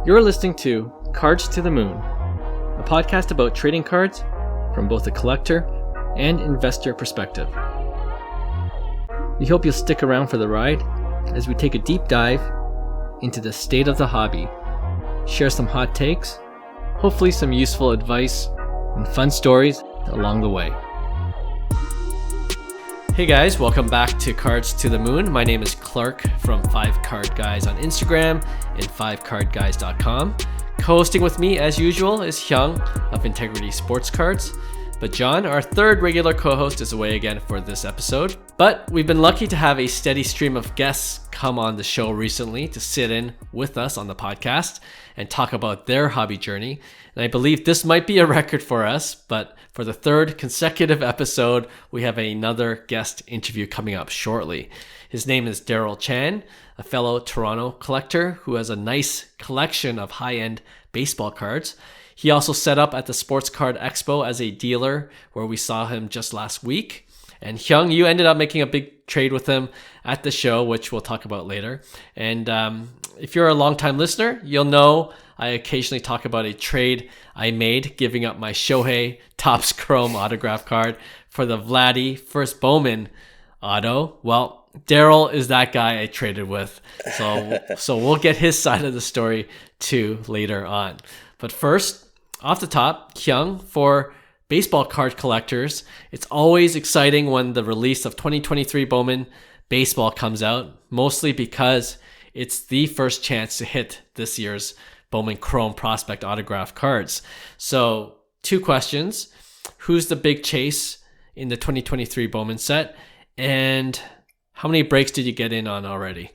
You're listening to Cards to the Moon, a podcast about trading cards from both a collector and investor perspective. We hope you'll stick around for the ride as we take a deep dive into the state of the hobby, share some hot takes, hopefully some useful advice, and fun stories along the way. Hey guys, welcome back to Cards to the Moon. My name is Clark from 5 Card Guys on Instagram and 5cardguys.com. Co-hosting with me, as usual, is Hyung of Integrity Sports Cards. But John, our third regular co-host, is away again for this episode. But we've been lucky to have a steady stream of guests come on the show recently to sit in with us on the podcast and talk about their hobby journey. And I believe this might be a record for us, but for the third consecutive episode, we have another guest interview coming up shortly. His name is Darrell Chan, a fellow Toronto collector who has a nice collection of high-end baseball cards. He also set up at the Sports Card Expo as a dealer, where we saw him just last week. And Hyung, you ended up making a big trade with him at the show, which we'll talk about later. And if you're a longtime listener, you'll know I occasionally talk about a trade I made, giving up my Shohei Topps Chrome autograph card for the Vladdy first Bowman auto. Well, Darrell is that guy I traded with. So we'll get his side of the story too later on. But first, off the top, Hyung, for baseball card collectors, it's always exciting when the release of 2023 Bowman Baseball comes out, mostly because it's the first chance to hit this year's Bowman Chrome prospect autograph cards. So, 2 questions. Who's the big chase in the 2023 Bowman set? And how many breaks did you get in on already?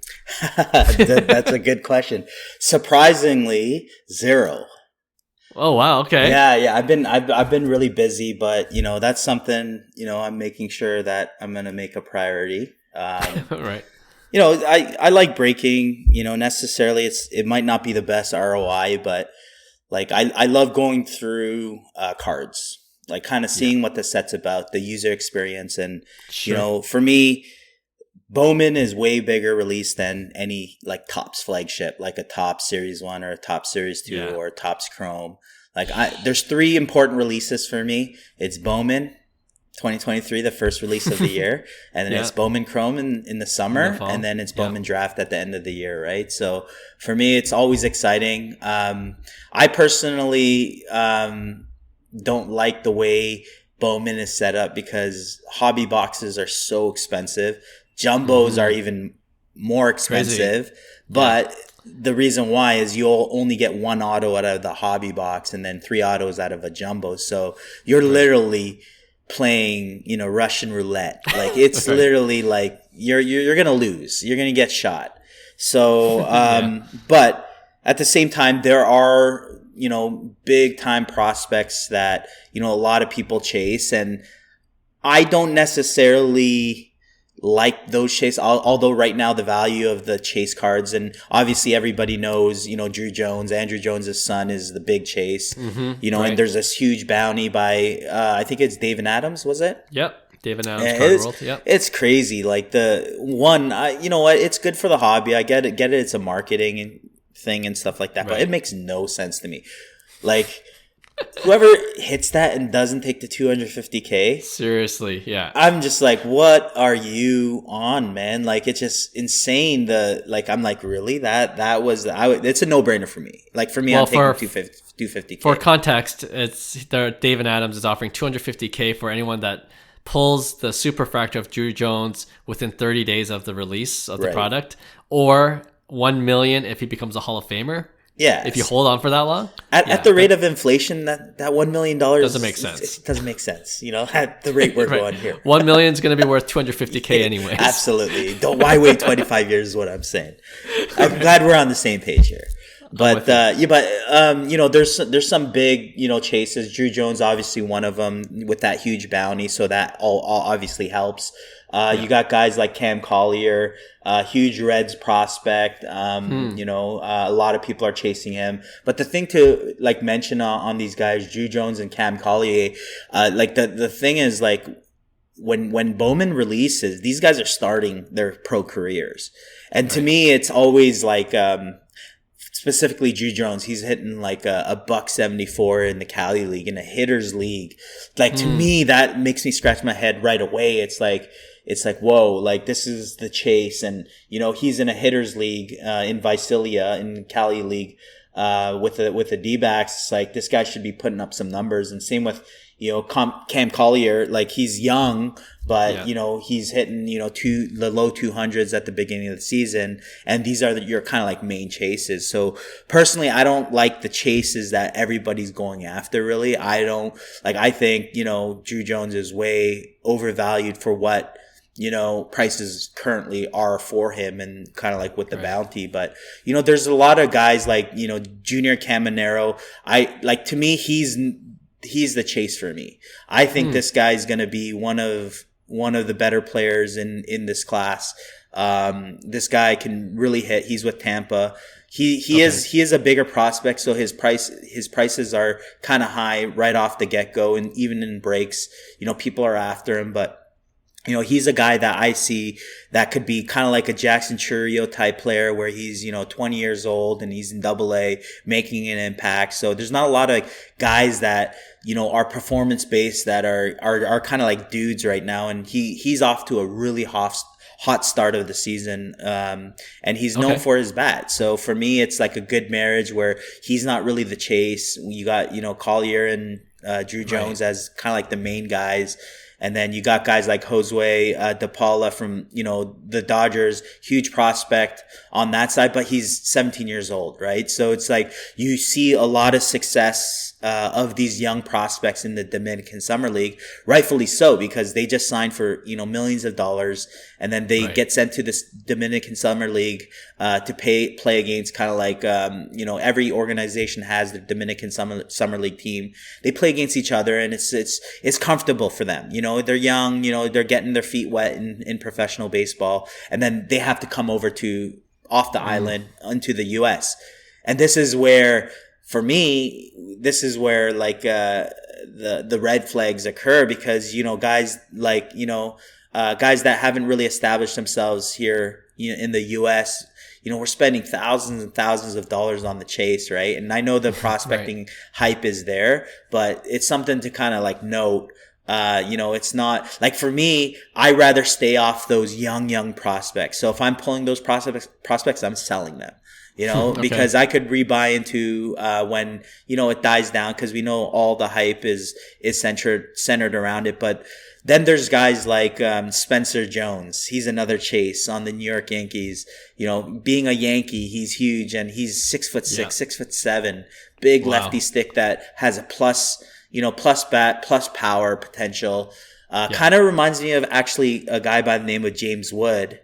That's a good question. Surprisingly, 0. Oh wow! Okay. Yeah. I've been really busy, but that's something I'm making sure that I'm gonna make a priority. Right. I like breaking. Necessarily it might not be the best ROI, but like I love going through cards, like kind of seeing what the set's about, the user experience, and sure. For me, Bowman is way bigger release than any like Topps flagship, like a Topps Series 1 or a Topps Series 2 or a Topps Chrome. Like there's 3 important releases for me. It's Bowman 2023, the first release of the year, and then it's Bowman Chrome in the summer, and then it's Bowman Draft at the end of the year, right? So for me, it's always exciting. I personally don't like the way Bowman is set up because hobby boxes are so expensive. Jumbos are even more expensive, but the reason why is you'll only get 1 auto out of the hobby box and then 3 autos out of a jumbo. So you're literally playing, Russian roulette. Like it's literally like you're going to lose. You're going to get shot. So, but at the same time, there are, big time prospects that, a lot of people chase, and I don't necessarily like those chase, although right now the value of the chase cards, and obviously everybody knows, Druw Jones, Andrew Jones' son, is the big chase, and there's this huge bounty by, I think it's David Adams, was it? Yep. David Adams, Card World. Yep. It's crazy. Like you know what? It's good for the hobby. I get it. It's a marketing thing and stuff like that, but it makes no sense to me. Like, whoever hits that and doesn't take the $250K, seriously, yeah, I'm just like, what are you on, man? Like, it's just insane. I'm like, really? It's a no-brainer for me. Like, for me, I'm taking $250K. For context, David Adams is offering $250K for anyone that pulls the superfractor of Druw Jones within 30 days of the release of the product, or $1 million if he becomes a Hall of Famer. Yeah, if you hold on for that long, at the rate of inflation, that $1 million doesn't make sense. It doesn't make sense, at the rate we're going here. $1 million is going to be worth $250K anyways. Absolutely. Why wait 25 years? Is what I'm saying. I'm glad we're on the same page here. But there's some big chases. Druw Jones, obviously one of them, with that huge bounty, so that all obviously helps. You got guys like Cam Collier, huge Reds prospect. A lot of people are chasing him. But the thing to mention on these guys, Druw Jones and Cam Collier, the thing is when Bowman releases, these guys are starting their pro careers, and to me, it's always specifically Druw Jones, he's hitting like a $174 in the Cali League, in a hitters league. Like to me, that makes me scratch my head right away. It's like, whoa, like this is the chase. And, he's in a hitters league, in Visalia in Cali League, with the D-backs. It's like, this guy should be putting up some numbers. And same with, Cam Collier, like he's young, but, he's hitting, the low 200s at the beginning of the season. And these are your kind of like main chases. So personally, I don't like the chases that everybody's going after, really. I think, Druw Jones is way overvalued for what, prices currently are for him, and kind of like with the bounty. But, there's a lot of guys like, Junior Caminero. To me, he's the chase for me. I think this guy's going to be one of the better players in this class. This guy can really hit. He's with Tampa. He is a bigger prospect, so his prices are kind of high right off the get-go, and even in breaks, people are after him. But he's a guy that I see that could be kind of like a Jackson Chourio type player, where he's, 20 years old and he's in Double-A making an impact. So there's not a lot of guys that, are performance based that are kind of like dudes right now. And he's off to a really hot start of the season. And he's known for his bat. So for me, it's like a good marriage where he's not really the chase. You got, Collier and Druw Jones as kind of like the main guys. And then you got guys like Josue De Paula from, the Dodgers, huge prospect on that side, but he's 17 years old, right? So it's like you see a lot of success of these young prospects in the Dominican Summer League, rightfully so, because they just signed for, millions of dollars, and then they get sent to this Dominican Summer League to play against kind of like, every organization has the Dominican Summer League team. They play against each other, and it's comfortable for them. They're young, they're getting their feet wet in professional baseball, and then they have to come over off the island into the US. And this is where, for me, like the red flags occur, because guys like guys that haven't really established themselves here in the US, we're spending thousands and thousands of dollars on the chase, right? And I know the prospecting hype is there, but it's something to kind of like note. It's not like, for me, I rather stay off those young prospects. So if I'm pulling those prospects, I'm selling them. Because I could rebuy into when it dies down, because we know all the hype is centered around it. But then there's guys like Spencer Jones. He's another chase on the New York Yankees. Being a Yankee, he's huge, and he's 6'6", 6'7", big lefty stick that has a plus bat, plus power potential. Kind of reminds me of actually a guy by the name of James Wood,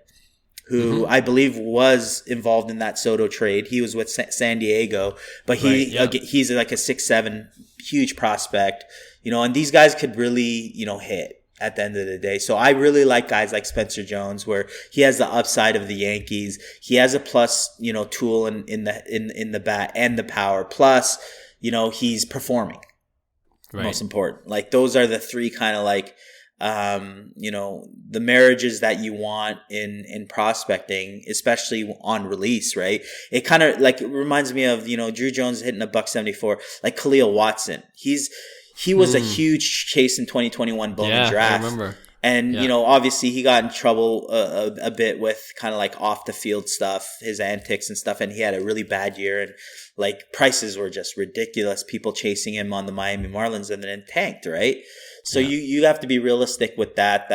who I believe was involved in that Soto trade. He was with San Diego, but he's like a 6'7", huge prospect, and these guys could really, hit at the end of the day. So I really like guys like Spencer Jones, where he has the upside of the Yankees. He has a plus, tool in the bat and the power. Plus, he's performing. Most important. Like, those are the three kind of like, the marriages that you want in prospecting, especially on release, right? It kind of like reminds me of, Druw Jones hitting a $174, like Khalil Watson. He was a huge chase in 2021 Bowman draft. I remember. And, obviously he got in trouble a bit with kind of like off the field stuff, his antics and stuff. And he had a really bad year, and like prices were just ridiculous. People chasing him on the Miami Marlins, and then tanked, right? So you have to be realistic with that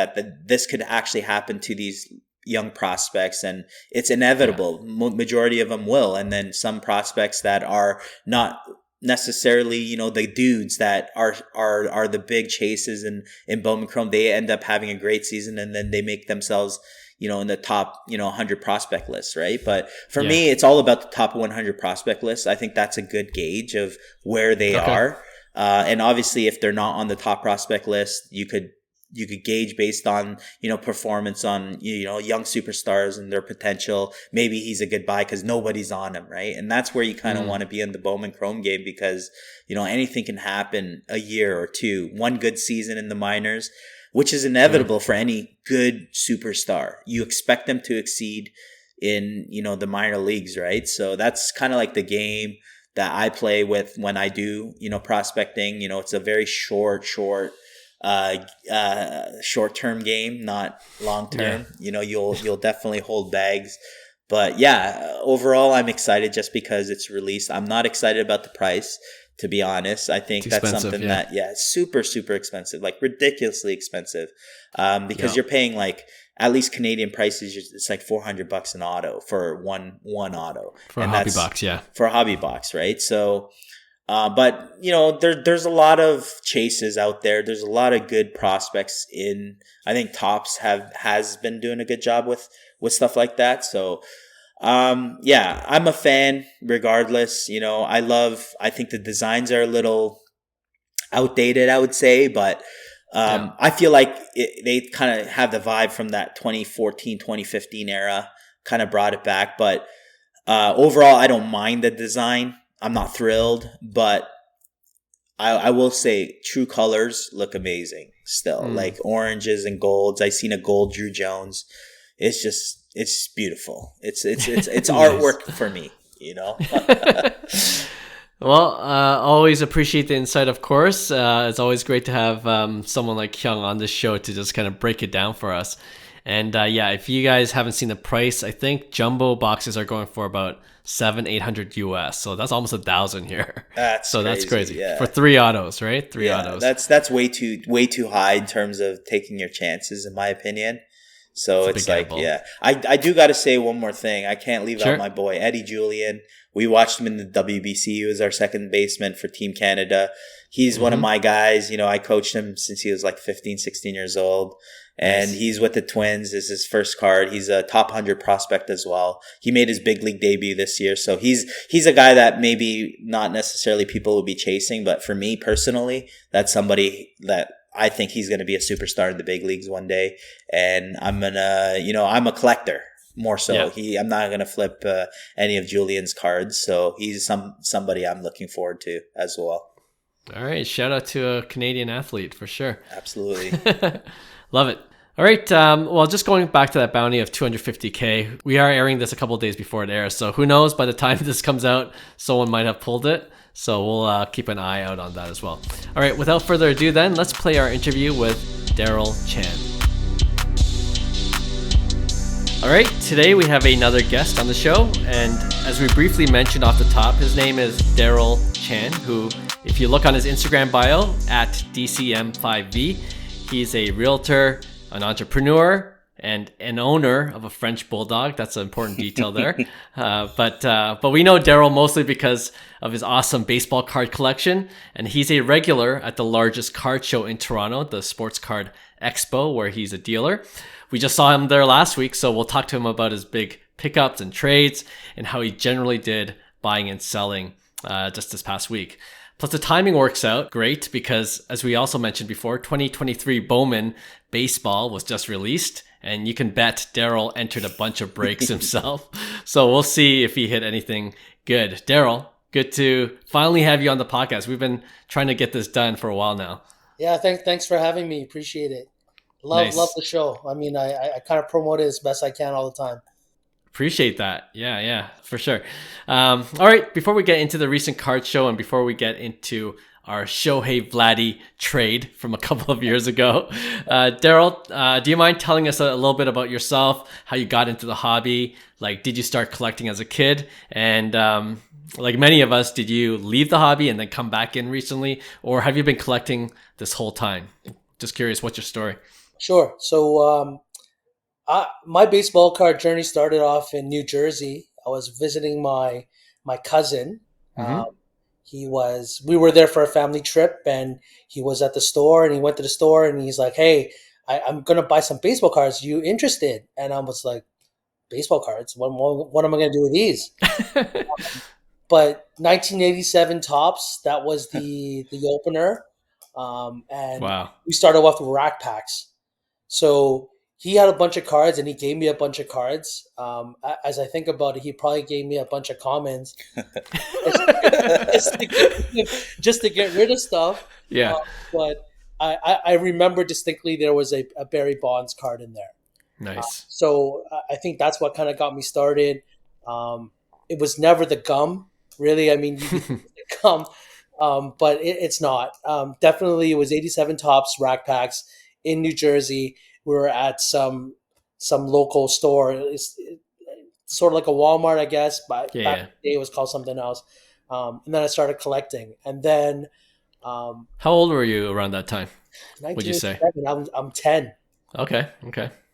this could actually happen to these young prospects, and it's inevitable. Majority of them will. And then some prospects that are not necessarily, the dudes that are the big chases in Bowman Chrome, they end up having a great season, and then they make themselves, in the top, 100 prospect list, right? But for me, it's all about the top 100 prospect list. I think that's a good gauge of where they are. And obviously, if they're not on the top prospect list, you could gauge based on, performance on, young superstars and their potential. Maybe he's a good buy because nobody's on him, right? And that's where you kind of want to be in the Bowman Chrome game, because, anything can happen a year or two. One good season in the minors, which is inevitable for any good superstar. You expect them to exceed in, the minor leagues, right? So that's kind of like the game that I play with when I do, prospecting. It's a very short-term game, not long term. Yeah. You'll definitely hold bags. But yeah, overall, I'm excited just because it's released. I'm not excited about the price, to be honest. I think that's something that, super, super expensive, like ridiculously expensive. Because you're paying like, at least Canadian prices, it's like $400 an auto for one auto. For a hobby box, yeah. For a hobby box, right? So, but there's a lot of chases out there. There's a lot of good prospects in. I think Topps has been doing a good job with stuff like that. So, I'm a fan regardless. I think the designs are a little outdated, I would say, but I feel like they kind of have the vibe from that 2014, 2015 era, kind of brought it back. But overall, I don't mind the design. I'm not thrilled, but I will say true colors look amazing still, like oranges and golds. I seen a gold Druw Jones. It's beautiful. It's artwork for me, Well, always appreciate the insight, of course. It's always great to have someone like Hyung on this show to just kind of break it down for us. And if you guys haven't seen the price, I think jumbo boxes are going for about $700-800 US. So that's almost $1,000 here. That's crazy. Yeah. For 3 autos, right? 3 autos. That's way too high in terms of taking your chances, in my opinion. So it's like, gamble. I do got to say one more thing. I can't leave out my boy, Eddie Julian. We watched him in the WBC. He was our second baseman for Team Canada. He's one of my guys. I coached him since he was like 15, 16 years old. And he's with the Twins. This is his first card. He's a top 100 prospect as well. He made his big league debut this year. So he's a guy that maybe not necessarily people will be chasing. But for me personally, that's somebody that I think he's going to be a superstar in the big leagues one day. And I'm going to, I'm a collector more so. Yeah. I'm not going to flip any of Julian's cards. So he's somebody I'm looking forward to as well. All right. Shout out to a Canadian athlete for sure. Absolutely. Love it. All right. Well, just going back to that bounty of $250K, we are airing this a couple of days before it airs. So who knows, by the time this comes out, someone might have pulled it. So we'll keep an eye out on that as well. All right. Without further ado, then, let's play our interview with Darrell Chan. All right. Today we have another guest on the show. And as we briefly mentioned off the top, his name is Darrell Chan, who, if you look on his Instagram bio at DCM5V, he's a realtor, an entrepreneur, and an owner of a French bulldog. That's an important detail there. But we know Darrell mostly because of his awesome baseball card collection, and he's a regular at the largest card show in Toronto, the Sports Card Expo, where he's a dealer. We just saw him there last week, so we'll talk to him about his big pickups and trades and how he generally did buying and selling just this past week. Plus, the timing works out great because, as we also mentioned before, 2023 Bowman Baseball was just released, and you can bet Darrell entered a bunch of breaks himself. So we'll see if he hit anything good. Darrell, good to finally have you on the podcast. We've been trying to get this done for a while now. Yeah, thanks for having me. Appreciate it. Love the show. I mean, I kind of promote it as best I can all the time. Appreciate that. Yeah, for sure. All right, before we get into the recent card show and before we get into our Shohei Vladdy trade from a couple of years ago, Darrell, do you mind telling us a little bit about yourself, how you got into the hobby? Like, did you start collecting as a kid? And like many of us, did you leave the hobby and then come back in recently? Or have you been collecting this whole time? Just curious, what's your story? Sure. So my baseball card journey started off in New Jersey. I was visiting my cousin. Mm-hmm. We were there for a family trip, and he was at the store, and he went to the store, and he's like, "Hey, I'm going to buy some baseball cards. You interested?" And I was like, "Baseball cards? What am I going to do with these?" But 1987 Topps, that was the opener. And wow. We started off with rack packs. So he had a bunch of cards, and he gave me a bunch of cards. As I think about it, he probably gave me a bunch of commons just to get rid of stuff. Yeah. But I remember distinctly there was a Barry Bonds card in there. Nice. So I think that's what kind of got me started. It was never the gum, really. I mean, you think it's the gum, but it's not. Definitely, it was 87 Tops rack packs in New Jersey. We were at some local store. It's sort of like a Walmart, I guess, but back in the day it was called something else. And then I started collecting, and then how old were you around that time? Would you say? I'm 10. Okay.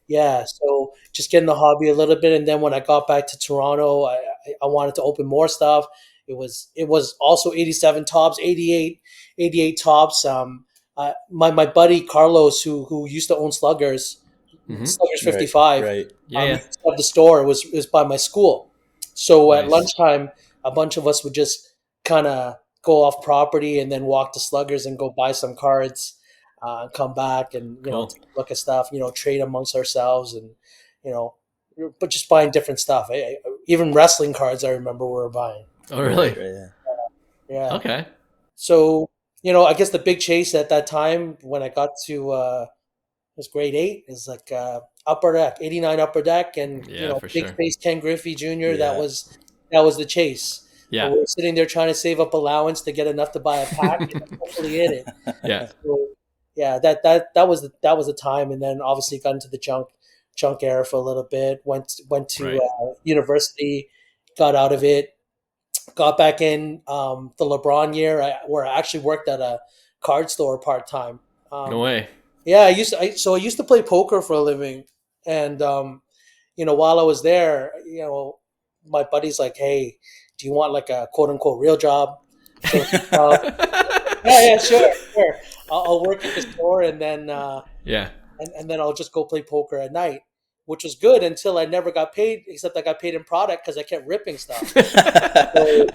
Yeah, so just getting the hobby a little bit, and then when I got back to Toronto, I wanted to open more stuff. It was also 87 Tops, 88 Tops. My buddy Carlos, who used to own Sluggers, Sluggers 55, right. Of the store, it was by my school. So Nice. at lunchtime, a bunch of us would just kind of go off property and then walk to Sluggers and go buy some cards. Come back and take a look at stuff, trade amongst ourselves, and but just buying different stuff. Even wrestling cards, I remember we were buying. Oh, really? Right. Yeah. Okay. So I guess the big chase at that time when I got to it was grade 8 is like Upper Deck, 89 Upper Deck, and big face Ken Griffey Jr. Yeah. That was the chase. Yeah. So we were sitting there trying to save up allowance to get enough to buy a pack, and hopefully hit it. Yeah. So, yeah, that was the time, and then obviously got into the junk era for a little bit. Went to university, got out of it, got back in the LeBron year, where I actually worked at a card store part time. No way. Yeah, I used to play poker for a living, and while I was there, my buddy's like, "Hey, do you want like a quote unquote real job?" So, yeah, sure. I'll work at the store, and then and then I'll just go play poker at night, which was good until I never got paid, except I got paid in product because I kept ripping stuff. So,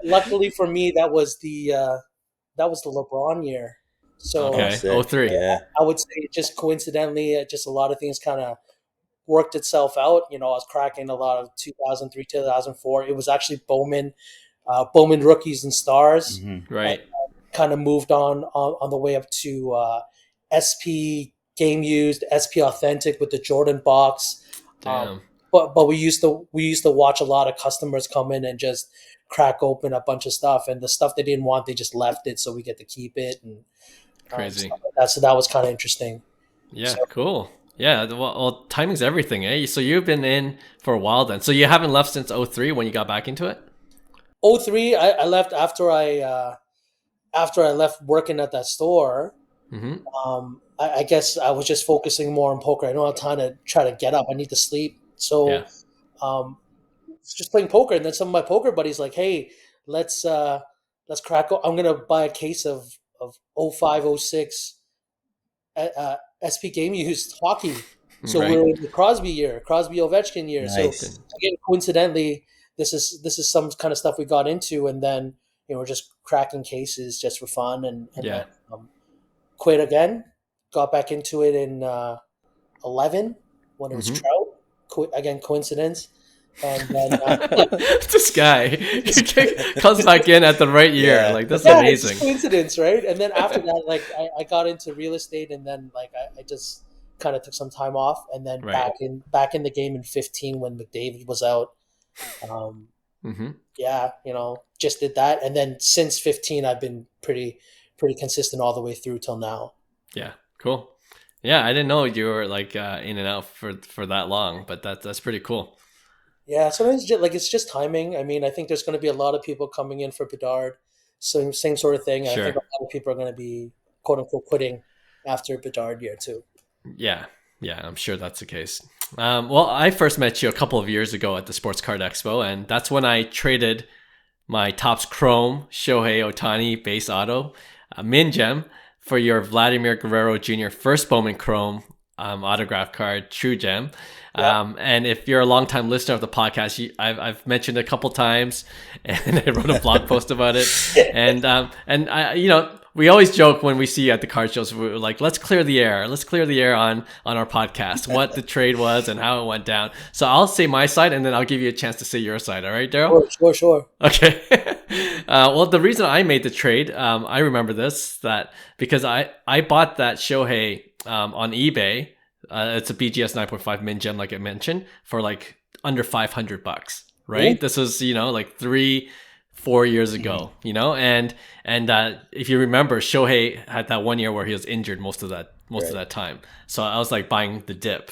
luckily for me, that was the LeBron year. So 03. Yeah, I would say just coincidentally, just a lot of things kind of worked itself out. I was cracking a lot of 2003, 2004. It was actually Bowman rookies and stars. Mm-hmm. Right. Kind of moved on the way up to SP Game Used, SP Authentic with the Jordan box. Damn. But we used to watch a lot of customers come in and just crack open a bunch of stuff, and the stuff they didn't want, they just left it, so we get to keep it. And crazy. So that was kind of interesting. Yeah, cool. Yeah, well, timing's everything, eh? So you've been in for a while then. So you haven't left since 03 when you got back into it? 03, I left after I left working at that store. Mm-hmm. I guess I was just focusing more on poker. I don't have time to try to get up. I need to sleep. So just playing poker. And then some of my poker buddies like, hey, let's crack. I'm going to buy a case of 05, 06 SP Game Used hockey. So we're in the Crosby Ovechkin year. Nice. So again, coincidentally, this is some kind of stuff we got into, and then we're just cracking cases just for fun, and then, quit again. Got back into it in 11 when it was Trout. Quit again, coincidence. And then this guy comes back in at the right year. Yeah. Like, that's amazing. It's coincidence, right? And then after that, like I got into real estate, and then like I just kind of took some time off, and then back in the game in 15 when McDavid was out. Yeah, just did that, and then since 15, I've been pretty consistent all the way through till now. Yeah, cool. Yeah, I didn't know you were like in and out for that long, but that's pretty cool. Yeah, sometimes it's just timing. I mean, I think there's going to be a lot of people coming in for Bedard, so same sort of thing. Sure. I think a lot of people are going to be quote unquote quitting after Bedard year too. Yeah, I'm sure that's the case. Well, I first met you a couple of years ago at the Sports Card Expo, and that's when I traded my Topps Chrome Shohei Ohtani base auto, Min Gem, for your Vladimir Guerrero Jr. first Bowman Chrome autograph card, True Gem. And if you're a longtime listener of the podcast, I've mentioned it a couple times, and I wrote a blog post about it. And I, we always joke when we see you at the card shows, we're like, let's clear the air on our podcast, what the trade was and how it went down. So I'll say my side, and then I'll give you a chance to say your side. All right, Darrell? Sure. Okay. Well, the reason I made the trade, I remember this, that because I bought that Shohei on eBay It's a BGS 9.5 min gem, like I mentioned, for like under $500, right? This was, like 3-4 years ago, and if you remember, Shohei had that one year where he was injured most of that time. So I was like buying the dip,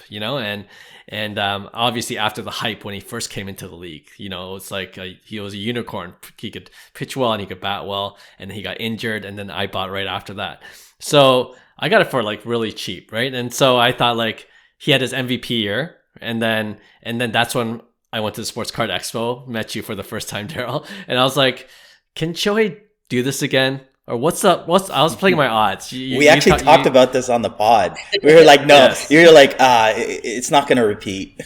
and obviously after the hype when he first came into the league, it's like he was a unicorn. He could pitch well and he could bat well, and he got injured, and then I bought right after that. So I got it for like really cheap, right? And so I thought like he had his MVP year, and then that's when I went to the Sports Card Expo, met you for the first time, Darrell, and I was like, can Shohei do this again? Or what's up? I was playing my odds. We actually talked about this on the pod. We were like, no, yes. You were like, it's not going to repeat.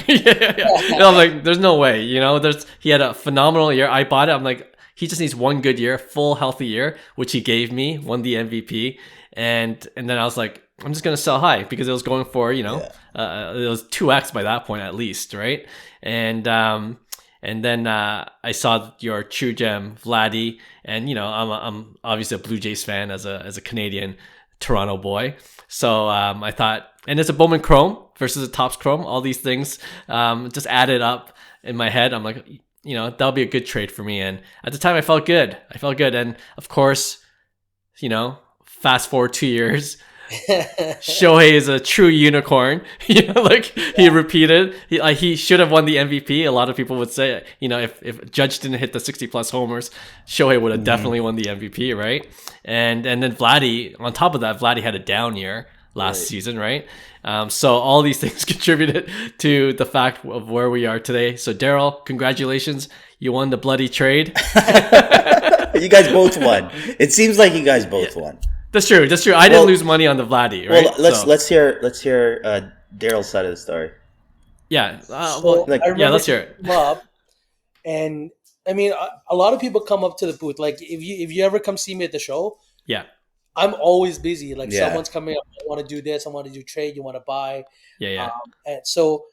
Yeah. No, I'm like, there's no way, he had a phenomenal year. I bought it. I'm like, he just needs one good year, full healthy year, which he gave me, won the MVP. And then I was like, I'm just going to sell high because it was going for, it was 2x by that point at least, right? And then I saw your True Gem Vladdy, and I'm obviously a Blue Jays fan as a Canadian Toronto boy. So I thought, and it's a Bowman Chrome versus a Topps Chrome. All these things just added up in my head. I'm like, that'll be a good trade for me. And at the time, I felt good. And of course, fast forward 2 years. Shohei is a true unicorn. He repeated. He should have won the MVP. A lot of people would say, if Judge didn't hit the 60+ homers, Shohei would have definitely won the MVP, right? And then Vladdy, on top of that, Vladdy had a down year last season, right? So all these things contributed to the fact of where we are today. So Darrell, congratulations. You won the bloody trade. You guys both won. It seems like you guys both won. That's true. I didn't lose money on the Vladdy, right? Well, let's hear Darrell's side of the story. Yeah. Let's hear it. Bob, and I mean, a lot of people come up to the booth. Like if you ever come see me at the show, I'm always busy. Like someone's coming up, I want to do this, I want to do trade, you want to buy. Yeah. And so,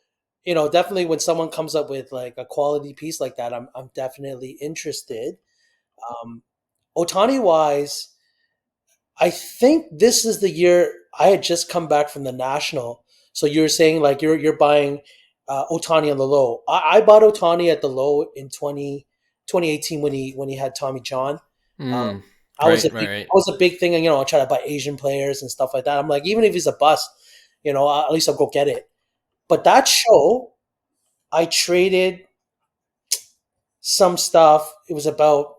definitely when someone comes up with like a quality piece like that, I'm definitely interested. Ohtani wise, I think this is the year I had just come back from the National. So you're saying like you're buying Ohtani on the low. I bought Ohtani at the low in 2018 when he had Tommy John. I was a big thing, and I try to buy Asian players and stuff like that. I'm like, even if he's a bust, at least I'll go get it. But that show, I traded some stuff. It was about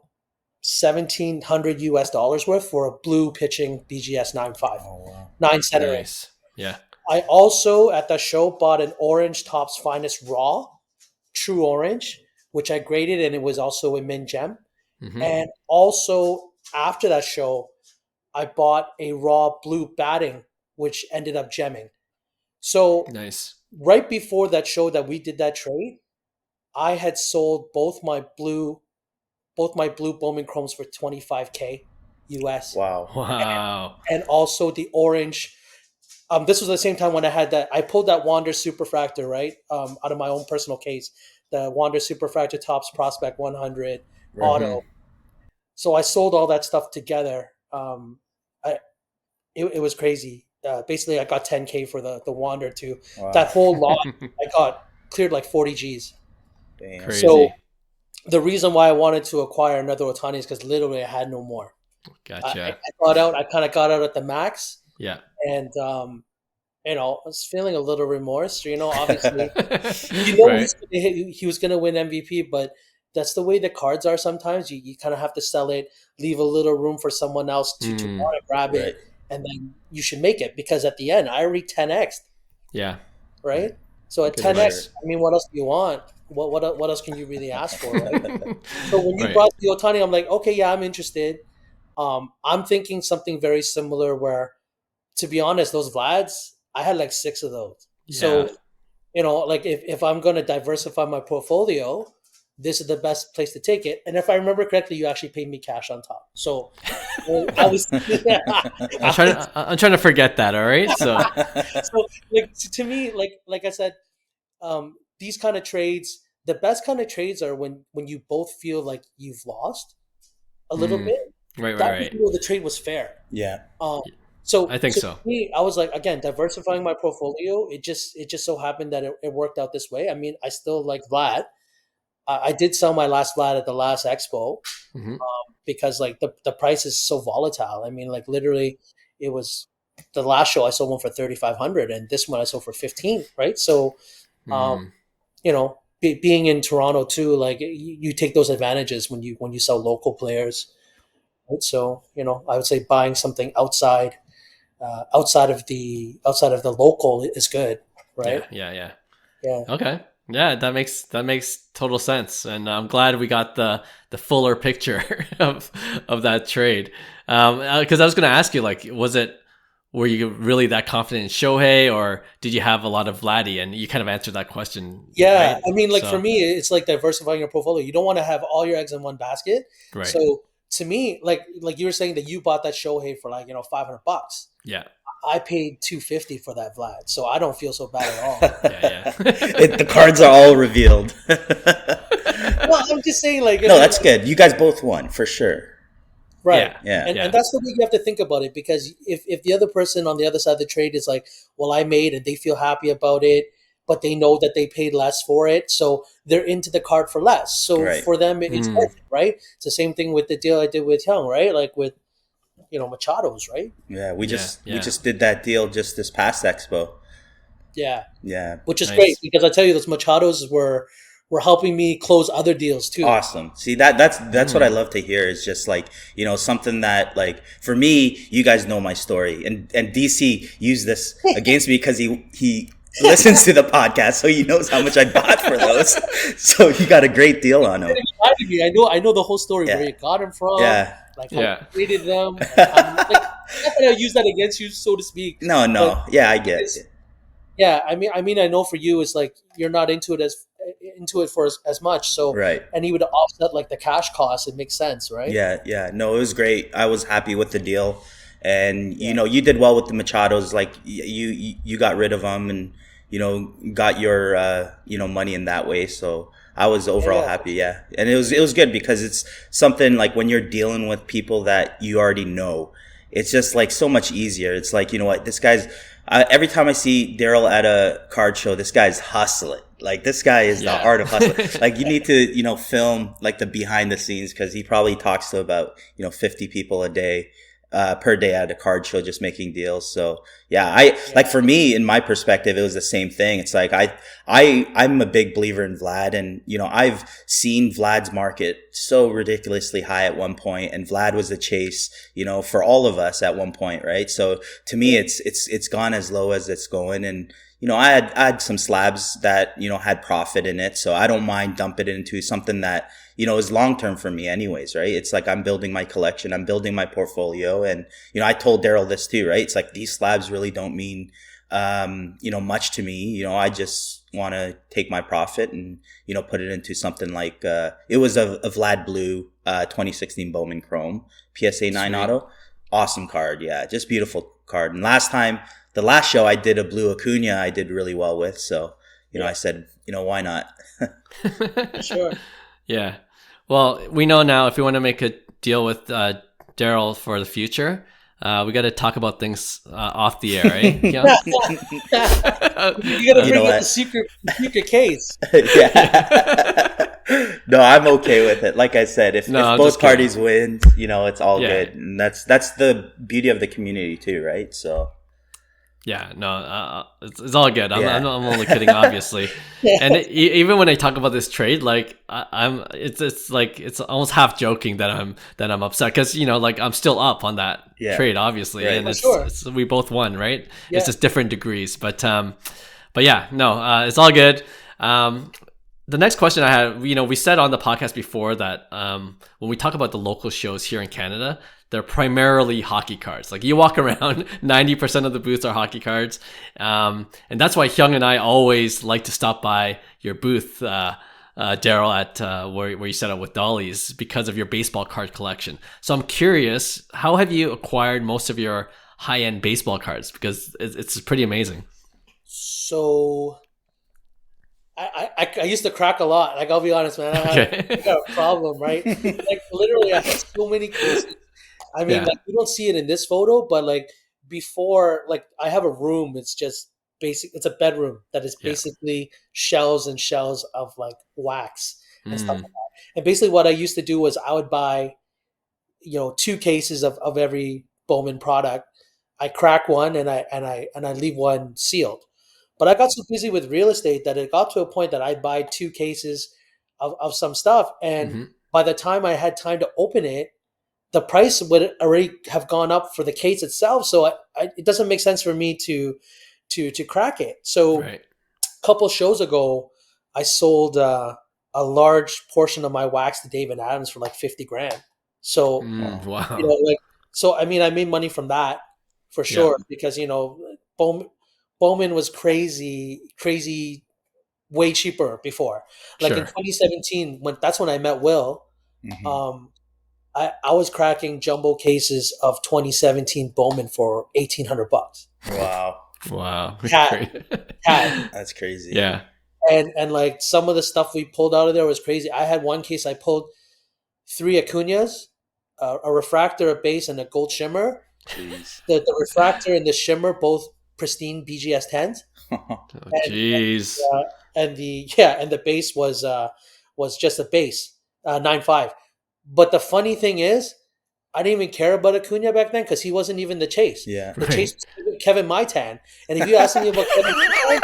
$1,700 worth for a blue pitching BGS 9.5. Oh, wow. 9 center. Nice. Yeah. I also at the show bought an orange Topps Finest Raw, true orange, which I graded, and it was also a mint gem. Mm-hmm. And also after that show, I bought a raw blue batting, which ended up gemming. So nice. Right before that show that we did that trade, I had sold both my blue Bowman Chromes for $25K US. Wow. And also the orange. This was the same time when I pulled that Wander Superfractor, right? Out of my own personal case, the Wander Superfractor Topps Prospect 100 auto. So I sold all that stuff together. It was crazy. Basically I got $10K for the Wander too. Wow. That whole lot I got cleared like 40 G's. Damn. Crazy. So the reason why I wanted to acquire another Ohtani is because literally I had no more. Gotcha. I kind of got out at the max. Yeah. And, I was feeling a little remorse. Obviously, right. he was going to win MVP, but that's the way the cards are sometimes. You kind of have to sell it, leave a little room for someone else to want to grab it, and then you should make it because at the end, I already 10X'd. Yeah. Right? So at 10X, I mean, what else do you want? What else can you really ask for, right? So when you brought the Ohtani, I'm like, okay, yeah, I'm interested. I'm thinking something very similar where, to be honest, those Vlads, I had like 6 of those. Yeah. So, like if I'm going to diversify my portfolio, this is the best place to take it. And if I remember correctly, you actually paid me cash on top. So I was. I'm trying to forget that. All right. So like to me, like I said, these kind of trades, the best kind of trades are when you both feel like you've lost a little bit. Right. The trade was fair. Yeah. So I think so. for me, I was like, again, diversifying my portfolio. It just so happened that it worked out this way. I mean, I still like Vlad. I did sell my last Vlad at the last expo, Hmm. because like the price is so volatile. I mean, like literally, it was the last show I sold one for 3,500, and this one I sold for 15. Right, so um, Mm. being in Toronto too, like you take those advantages when you sell local players. Right? So I would say buying something outside of the local is good, Yeah, right? yeah, yeah. Yeah, Okay. Yeah, that makes total sense, and I'm glad we got the fuller picture of that trade. Because I was going to ask you, like, were you really that confident in Shohei, or did you have a lot of Vladdy? And you kind of answered that question, yeah. right? I mean, like for So, me, it's like diversifying your portfolio. You don't want to have all your eggs in one basket. right. So to me, like you were saying that you bought that Shohei for like $500. Yeah, I paid 250 for that Vlad, so I don't feel so bad at all. yeah, The cards are all revealed. Well, I'm just saying, like, No, that's good. You guys both won for sure. right. yeah, Yeah. And yeah, that's the way you have to think about it, because if the other person on the other side of the trade is like, well, I made and they feel happy about it, but they know that they paid less for it, so they're into the card for less. So Right. for them, it's Mm. worth it, right? It's the same thing with the deal I did with Hyung, right? Like with Machado's, right? Yeah. We yeah, just we yeah. just did that deal just this past expo. Yeah, Yeah. which is great, Nice. because I tell you, those Machado's were helping me close other deals too. Awesome. See, that's what I Mm. love to hear, is just like, something that, like, for me, you guys know my story, and DC used this against me because he listens to the podcast, so he knows how much I bought for those. So he got a great deal on them. Reminded me, I know the whole story, where Yeah. you got them from, Yeah. like how Yeah. you traded them. And I'm like, not that I use that against you, so to speak. No, But no. Yeah, I get it's, it. yeah, I know for you, it's like you're not into it for as much. So, Right. and he would offset like the cash cost. It makes sense, right? Yeah, yeah. No, it was great. I was happy with the deal, and Yeah. you did well with the Machados. Like, you got rid of them, and got your money in that way. So I was overall Yeah. happy. Yeah, and it was good because it's something like when you're dealing with people that you already know, it's just like so much easier. It's like, what, this guy's. Every time I see Darrell at a card show, this guy's hustling. Like, this guy is the Yeah. art of hustling. Like, you need to, film like the behind the scenes, because he probably talks to about, 50 people a day, per day at a card show, just making deals. So yeah, like, for me, in my perspective, it was the same thing. It's like, I'm a big believer in Vlad, and, I've seen Vlad's market so ridiculously high at one point, and Vlad was the chase, for all of us at one point. Right. So to me, it's gone as low as it's going. And, I had some slabs that, had profit in it. So I don't mind dumping it into something that, is long term for me anyways, right? It's like, I'm building my collection, I'm building my portfolio. And, I told Darrell this too, right? It's like, these slabs really don't mean, much to me. I just want to take my profit and, put it into something like, it was a Vlad Blue, 2016 Bowman Chrome, PSA 9 Sweet. auto. Awesome card. Yeah. Just beautiful card. And the last show I did a blue Acuna, I did really well with. So, I said, why not? Sure. Yeah. Well, we know now if we want to make a deal with Darrell for the future, we got to talk about things off the air, right? Yeah. You got to You know bring up what? the secret case. Yeah. No, I'm okay with it. Like I said, if I'm both just kidding. parties win, it's all Yeah. good. And that's the beauty of the community too, right? So Yeah, no, it's all good. Yeah. I'm only kidding, obviously. And even when I talk about this trade, like it's like it's almost half joking that I'm upset because like I'm still up on that Yeah. trade, obviously, Right. and For it's, sure. it's we both won, right? Yeah. It's just different degrees, but yeah, no, it's all good. The next question I had, we said on the podcast before that when we talk about the local shows here in Canada, they're primarily hockey cards. Like, you walk around, 90% of the booths are hockey cards. And that's why Hyung and I always like to stop by your booth, Darrell, at where you set up with Dolly's, because of your baseball card collection. So I'm curious, how have you acquired most of your high-end baseball cards? Because it's pretty amazing. So I used to crack a lot. Like, I'll be honest, man. I got a problem, right? Like, literally, I had so many cases. I mean, Yeah. like, you don't see it in this photo, but like before, like I have a room. It's just basic. It's a bedroom that is Yeah. basically shelves and shelves of like wax and stuff like Mm. that. And basically, what I used to do was I would buy, 2 cases of every Bowman product. I crack one and I leave one sealed. But I got so busy with real estate that it got to a point that I'd buy 2 cases of some stuff, and Hmm. by the time I had time to open it, the price would already have gone up for the case itself. So it doesn't make sense for me to crack it. So Right. a couple shows ago, I sold a large portion of my wax to David Adams for like 50 grand. So Mm. you Wow. know, like, so I mean, I made money from that for Yeah. sure because Bowman was crazy, way cheaper before. Like in Sure. 2017, that's when I met Will. Mhm. Um, I was cracking jumbo cases of 2017 Bowman for $1,800. Wow, Wow. Had Great. had that's crazy. Yeah. and like some of the stuff we pulled out of there was crazy. I had one case I pulled 3 Acuñas, a refractor, a base, and a gold shimmer. Jeez. The refractor and the shimmer both pristine BGS 10s, Oh, and jeez. and the base was just a base 9.5. But the funny thing is, I didn't even care about Acuna back then because he wasn't even the chase. Yeah. The Right. chase was Kevin Maitan, and if you ask me about Kevin Maitan,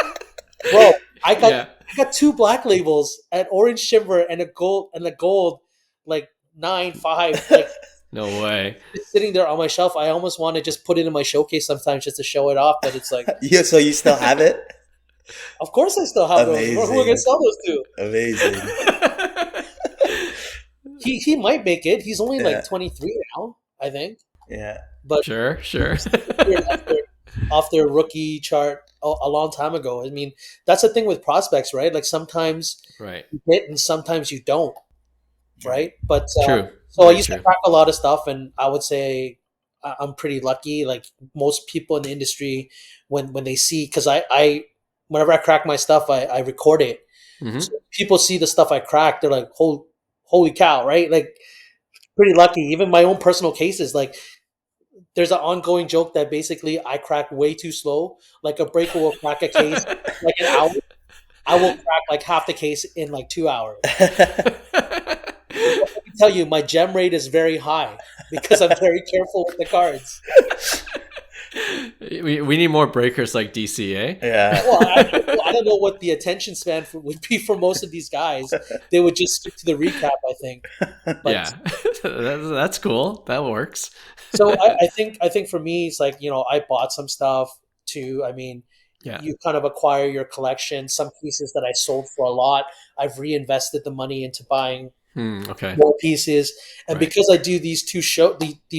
bro, I got Yeah. I got 2 black labels, an orange shimmer and a gold like 9.5, like No way. just sitting there on my shelf. I almost want to just put it in my showcase sometimes just to show it off. But it's like, Yeah. So you still have it? of course I still have those. Who am I Amazing. gonna sell those to? Amazing. He might make it. He's only Yeah. like 23 now, I think. Yeah. But Sure. Sure. off their rookie chart a long time ago. I mean, that's the thing with prospects, right? Like sometimes Right. you hit and sometimes you don't, right? But True. so I Very used to true. crack a lot of stuff, and I would say I'm pretty lucky. Like most people in the industry, when they see, because I whenever I crack my stuff, I record it. Hmm. So people see the stuff I crack, they're like, holy cow, right? Like pretty lucky. Even my own personal cases, like there's an ongoing joke that basically I crack way too slow. Like a breaker will crack a case like an hour. I will crack like half the case in like 2 hours. Let me tell you, my gem rate is very high because I'm very careful with the cards. We need more breakers like DCA. Yeah. Well, I don't know what the attention span would be for most of these guys. They would just stick to the recap, I think. But Yeah. That's cool. That works. so I think for me, it's like, I bought some stuff too. I mean, Yeah. you kind of acquire your collection. Some pieces that I sold for a lot, I've reinvested the money into buying Okay. more pieces. And Right. because I do these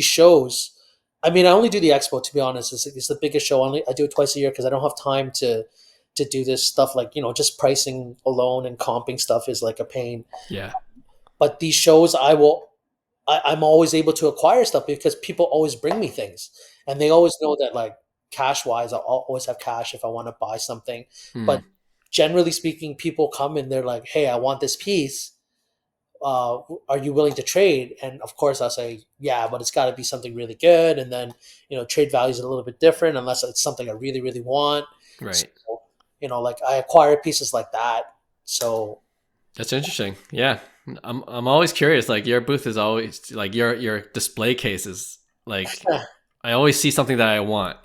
shows, I mean, I only do the expo, to be honest. It's the biggest show. I do it twice a year because I don't have time to do this stuff. Like, just pricing alone and comping stuff is like a pain. Yeah. But these shows, I'm always able to acquire stuff because people always bring me things, and they always know that, like, cash wise, I'll always have cash if I want to buy something. Hmm. But generally speaking, people come and they're like, "Hey, I want this piece. Are you willing to trade?" And of course, I'll say, "Yeah, but it's got to be something really good." And then, trade values are a little bit different unless it's something I really, really want. So, Right. like I acquire pieces like that. So That's interesting. Yeah. I'm always curious. Like your booth is always like your display cases. Like I always see something that I want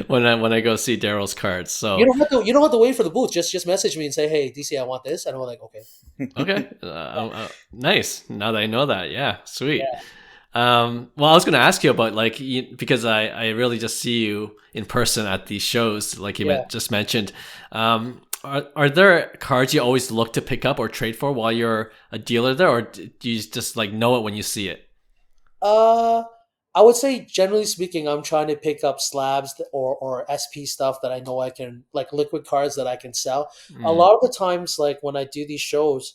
when I go see Darrell's cards. So you don't have to wait for the booth. Just message me and say, "Hey, DC, I want this," and I'm like, "Okay." okay, nice. Now that I know that, yeah, sweet. Yeah. Well, I was going to ask you about because I really just see you in person at these shows, like you Yeah. just mentioned. Are there cards you always look to pick up or trade for while you're a dealer there, or do you just like know it when you see it? I would say generally speaking, I'm trying to pick up slabs or SP stuff that I know I can, like liquid cards that I can sell. A Mm, lot of the times, like when I do these shows,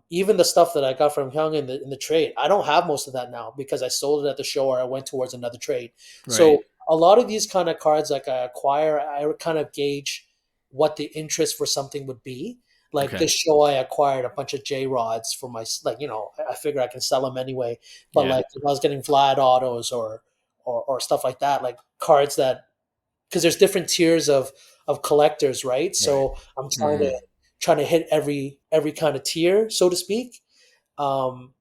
even the stuff that I got from Hyung in the trade, I don't have most of that now because I sold it at the show or I went towards another trade. right. So a lot of these kind of cards, like I acquire, I kind of gauge what the interest for something would be. Like Okay. this show, I acquired a bunch of J rods for my, like, I figure I can sell them anyway. But Yeah. like if I was getting Vlad autos or or stuff like that, like cards that, because there's different tiers of collectors, right? So I'm trying to hit every kind of tier, so to speak. And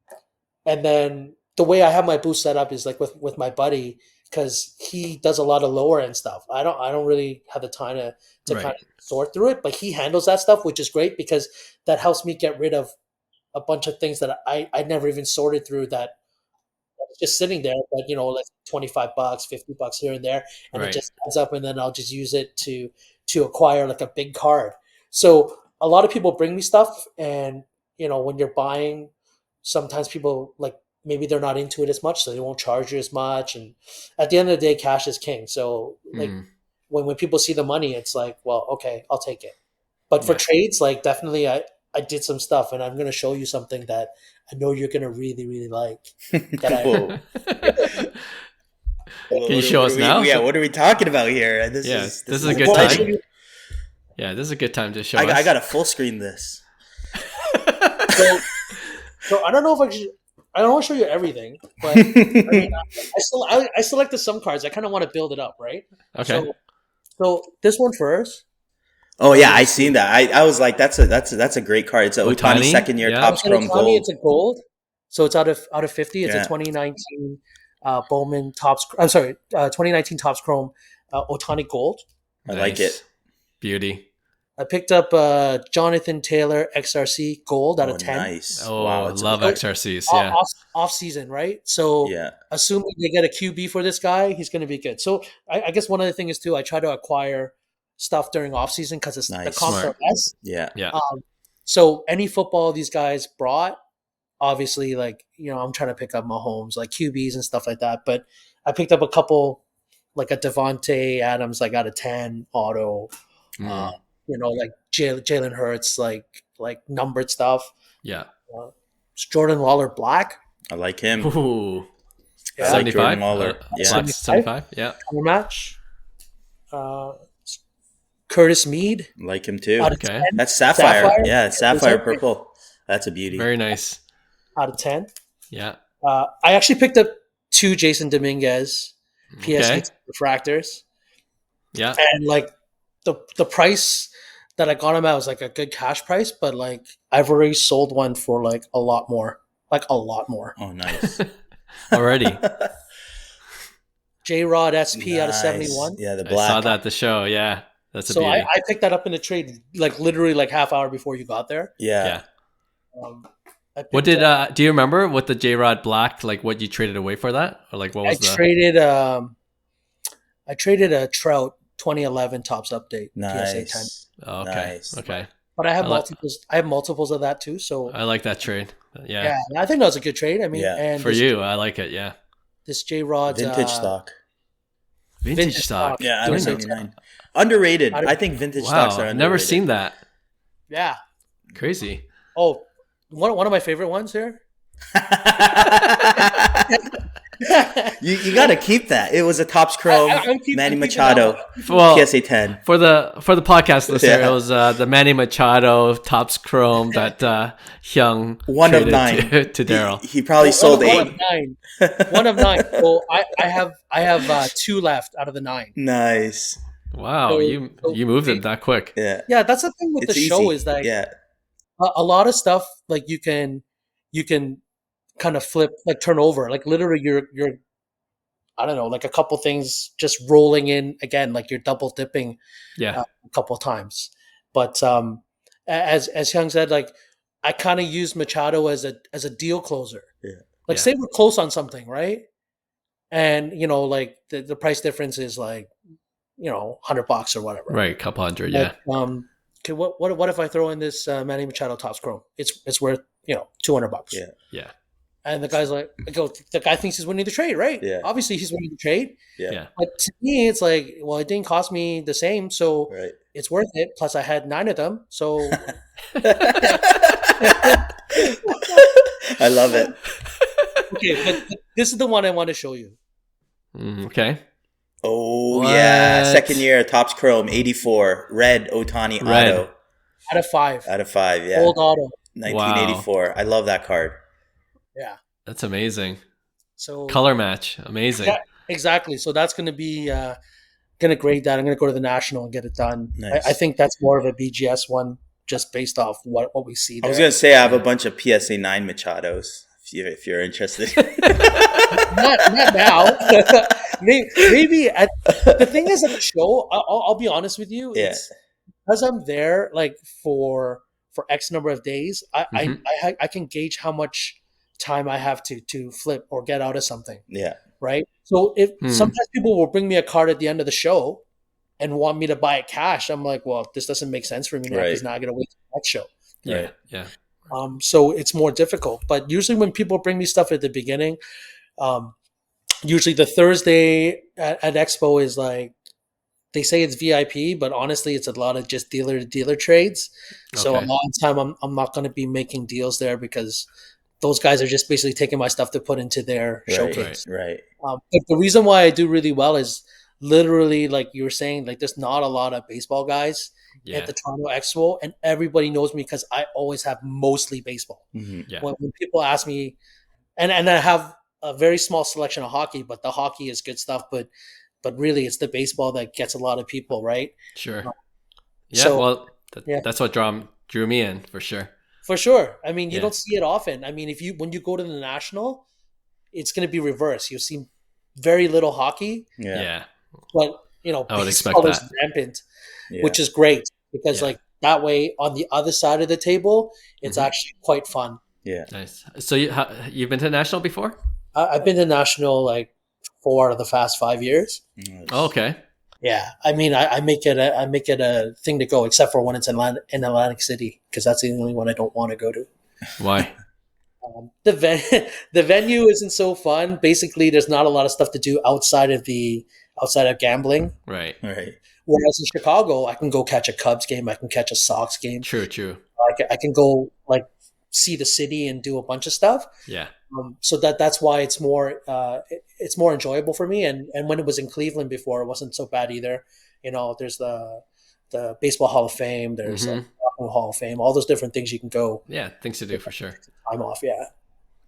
then the way I have my booth set up is like with my buddy, because he does a lot of lower end stuff. I don't really have the time to kind of sort through it, but he handles that stuff, which is great because that helps me get rid of a bunch of things that I never even sorted through that was just sitting there, but like $25, $50 here and there, and it just adds up, and then I'll just use it to acquire like a big card. So a lot of people bring me stuff, and when you're buying, sometimes people like maybe they're not into it as much, so they won't charge you as much. And at the end of the day, cash is king. So like when people see the money, it's like, well, okay, I'll take it. But for trades, like definitely I did some stuff, and I'm going to show you something that I know you're going to really, really like. Can you show us now? Yeah, what are we talking about here? This is a good time. Yeah, this is a good time to show us. I got to full screen this. So I don't know if I don't want to show you everything, but I selected some cards. I kind of want to build it up, right? Okay. So this one first. Oh yeah, I seen that. I was like, that's a great card. It's an Ohtani second year Topps Chrome gold. It's a gold, so it's out of 50. It's a 2019 Bowman Topps. I'm sorry, 2019 Topps Chrome Ohtani gold. I like it. Beauty. I picked up Jonathan Taylor XRC gold out of 10. Nice. Oh, wow, I love XRCs. Yeah. Off season, right? So assuming they get a QB for this guy, he's going to be good. So I guess one other thing is too, I try to acquire stuff during off season because it's the comps are less. Yeah. So any football these guys brought, obviously, like I'm trying to pick up Mahomes, like QBs and stuff like that. But I picked up a couple, like a Devontae Adams, like out of 10 auto. Like Jalen Hurts, like numbered stuff. Yeah. It's Jordan Waller Black. I like him. Ooh. Yeah. 75. Jordan Waller. 75. Yeah. Cover match. Curtis Mead. I like him too. Okay. That's Sapphire. Yeah, it's Sapphire purple. That's a beauty. Very nice. Out of 10. Yeah. I actually picked up 2 Jason Dominguez PSG refractors. Yeah. And like the price that I got him at was like a good cash price, but like I've already sold one for like a lot more. Oh, nice. Already. J-Rod SP out of 71. Yeah, the black. I saw that at the show. Yeah. That's a so beauty. I picked that up in the trade like literally like half hour before you got there. Yeah. What did do you remember what the J-Rod black, like what you traded away for that? Or like what was I traded a Trout 2011 Topps Update PSA 10. Oh, okay. Nice. Okay. But I have multiples. I have multiples of that too. So I like that trade. Yeah. I think that was a good trade. I mean, and for you, I like it. Yeah. This J-Rod vintage stock. Vintage stock. Yeah, I was 99. Underrated. I think vintage stocks are underrated. Never seen that. Yeah. Crazy. Oh, one of my favorite ones here. You got to keep that. It was a Topps Chrome Manny Machado PSA 10. For the podcast listener, it was the Manny Machado Topps Chrome that Hyung one of 9 to Darrell. He probably sold 8. 1 of 9. So I have 2 left out of the 9. Nice. Wow, so, you moved it that quick. Yeah. That's the thing with the show is that a lot of stuff like you can kind of flip, like turn over, like literally you're I don't know, like a couple things just rolling in again, like you're double dipping a couple of times. But as Hyung said, like I kind of use Machado as a deal closer. Like say we're close on something, right? And like the price difference is like $100 or whatever, right? A couple hundred. Okay, what if I throw in this Manny Machado Topps Chrome? It's worth $200. Yeah. And the guy's like, the guy thinks he's winning the trade, right? Yeah. Obviously, he's winning the trade. Yeah. But to me, it's like, well, it didn't cost me the same, so it's worth it. Plus, I had 9 of them, so. I love it. Okay, but this is the one I want to show you. Okay. Oh, yeah. Second year, Topps Chrome, 84. Red Ohtani auto. Out of 5. Out of 5, yeah. Old auto. 1984. Wow. I love that card. Yeah. That's amazing. So color match. Amazing. exactly. So that's going to be going to grade that. I'm going to go to the national and get it done. Nice. I think that's more of a BGS one, just based off what we see there. I was going to say I have a bunch of PSA 9 Machados if you're interested. not now. maybe at, the thing is at the show. I'll be honest with you. Yeah. It's because I'm there like for X number of days. I can gauge how much time I have to flip or get out of something. Yeah. Right. So if sometimes people will bring me a card at the end of the show and want me to buy it cash, I'm like, well, this doesn't make sense for me now because now I got to wait for the next show. Yeah. Yeah. So it's more difficult. But usually when people bring me stuff at the beginning, usually the Thursday at Expo is like, they say it's VIP, but honestly, it's a lot of just dealer to dealer trades. So a lot of the time I'm not going to be making deals there because those guys are just basically taking my stuff to put into their showcase. Right. But the reason why I do really well is literally, like you were saying, like there's not a lot of baseball guys at the Toronto Expo, and everybody knows me because I always have mostly baseball. Mm-hmm. When people ask me, and I have a very small selection of hockey, but the hockey is good stuff. But really, it's the baseball that gets a lot of people, right? Sure. That's what drew me in for sure. For sure. I mean, you don't see it often. I mean, when you go to the national, it's going to be reverse. You'll see very little hockey. Yeah. But I would expect that. Is rampant, which is great because like that way on the other side of the table, it's actually quite fun. Yeah. Nice. So you've been to national before? I've been to national like 4 out of the past 5 years. Nice. Oh, okay. Yeah. I mean, I make it a thing to go, except for when it's in Atlantic City, because that's the only one I don't want to go to. Why? The venue isn't so fun. Basically, there's not a lot of stuff to do outside of gambling. Right. Whereas in Chicago, I can go catch a Cubs game. I can catch a Sox game. True. I can go like see the city and do a bunch of stuff. Yeah. So that's why it's more enjoyable for me. And when it was in Cleveland before, it wasn't so bad either. There's the Baseball Hall of Fame. There's the Hall of Fame. All those different things you can go. Yeah, things to do for sure. Time off. Yeah.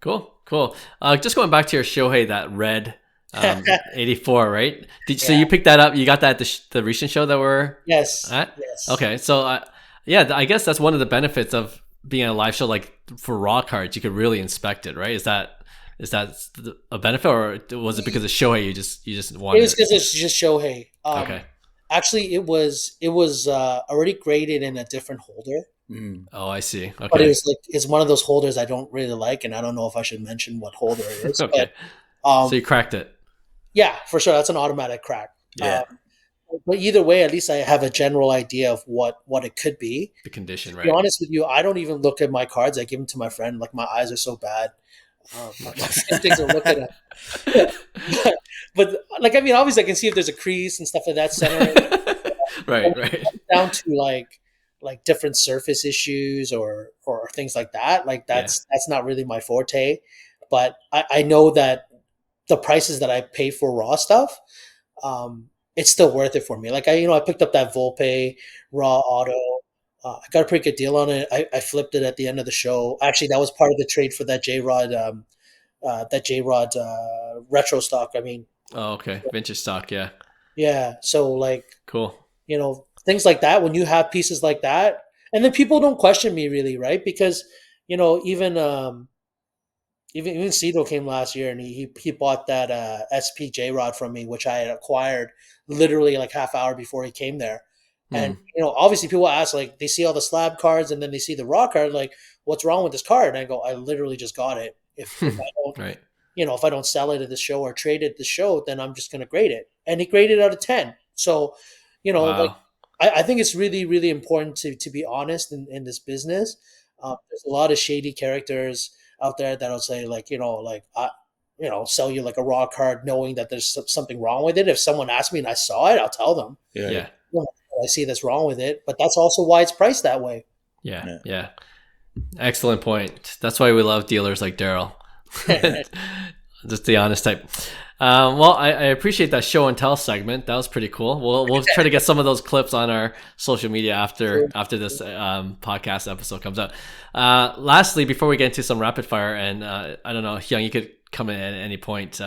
Cool. Just going back to your Shohei, that red 84, right? So you picked that up? You got that at the recent show that we're yes. at? Yes. Okay, so I guess that's one of the benefits of being at a live show. Like for raw cards, you could really inspect it, right? Is that a benefit, or was it because of Shohei you just wanted? It was because it's just Shohei. Okay. Actually, it was already graded in a different holder. Mm. Oh, I see. Okay. But it's one of those holders I don't really like, and I don't know if I should mention what holder it is. Okay. But, so you cracked it. Yeah, for sure. That's an automatic crack. Yeah. But either way, at least I have a general idea of what it could be. The condition, right? To be honest with you, I don't even look at my cards. I give them to my friend. Like, my eyes are so bad. My friend takes a look at them. But like, I mean, obviously I can see if there's a crease and stuff like that center. Right. Down to like different surface issues or things like that. Like that's not really my forte. But I know that the prices that I pay for raw stuff, it's still worth it for me. Like I picked up that Volpe raw auto. I got a pretty good deal on it. I flipped it at the end of the show. Actually, that was part of the trade for that J-Rod retro stock. I mean, oh, okay, vintage stock, yeah. Yeah, so like, cool. Things like that. When you have pieces like that, and then people don't question me really, right? Because even Cito came last year and he bought that SP J-Rod from me, which I had acquired literally like half hour before he came there. And, obviously people ask, like, they see all the slab cards and then they see the raw card, like, what's wrong with this card? And I go, I literally just got it. If I don't, right. If I don't sell it at the show or trade it at the show, then I'm just going to grade it. And he graded out of 10. So, wow. like, I think it's really, really important to be honest in this business. There's a lot of shady characters out there that'll say, like, sell you like a raw card knowing that there's something wrong with it. If someone asks me and I saw it, I'll tell them. Yeah. I see that's wrong with it, but that's also why it's priced that way. Yeah. Excellent point. That's why we love dealers like Darrell. Just the honest type. Well, I appreciate that show and tell segment. That was pretty cool. We'll try to get some of those clips on our social media after this podcast episode comes out. Lastly, before we get into some rapid fire, and I don't know, Hyung, you could come in at any point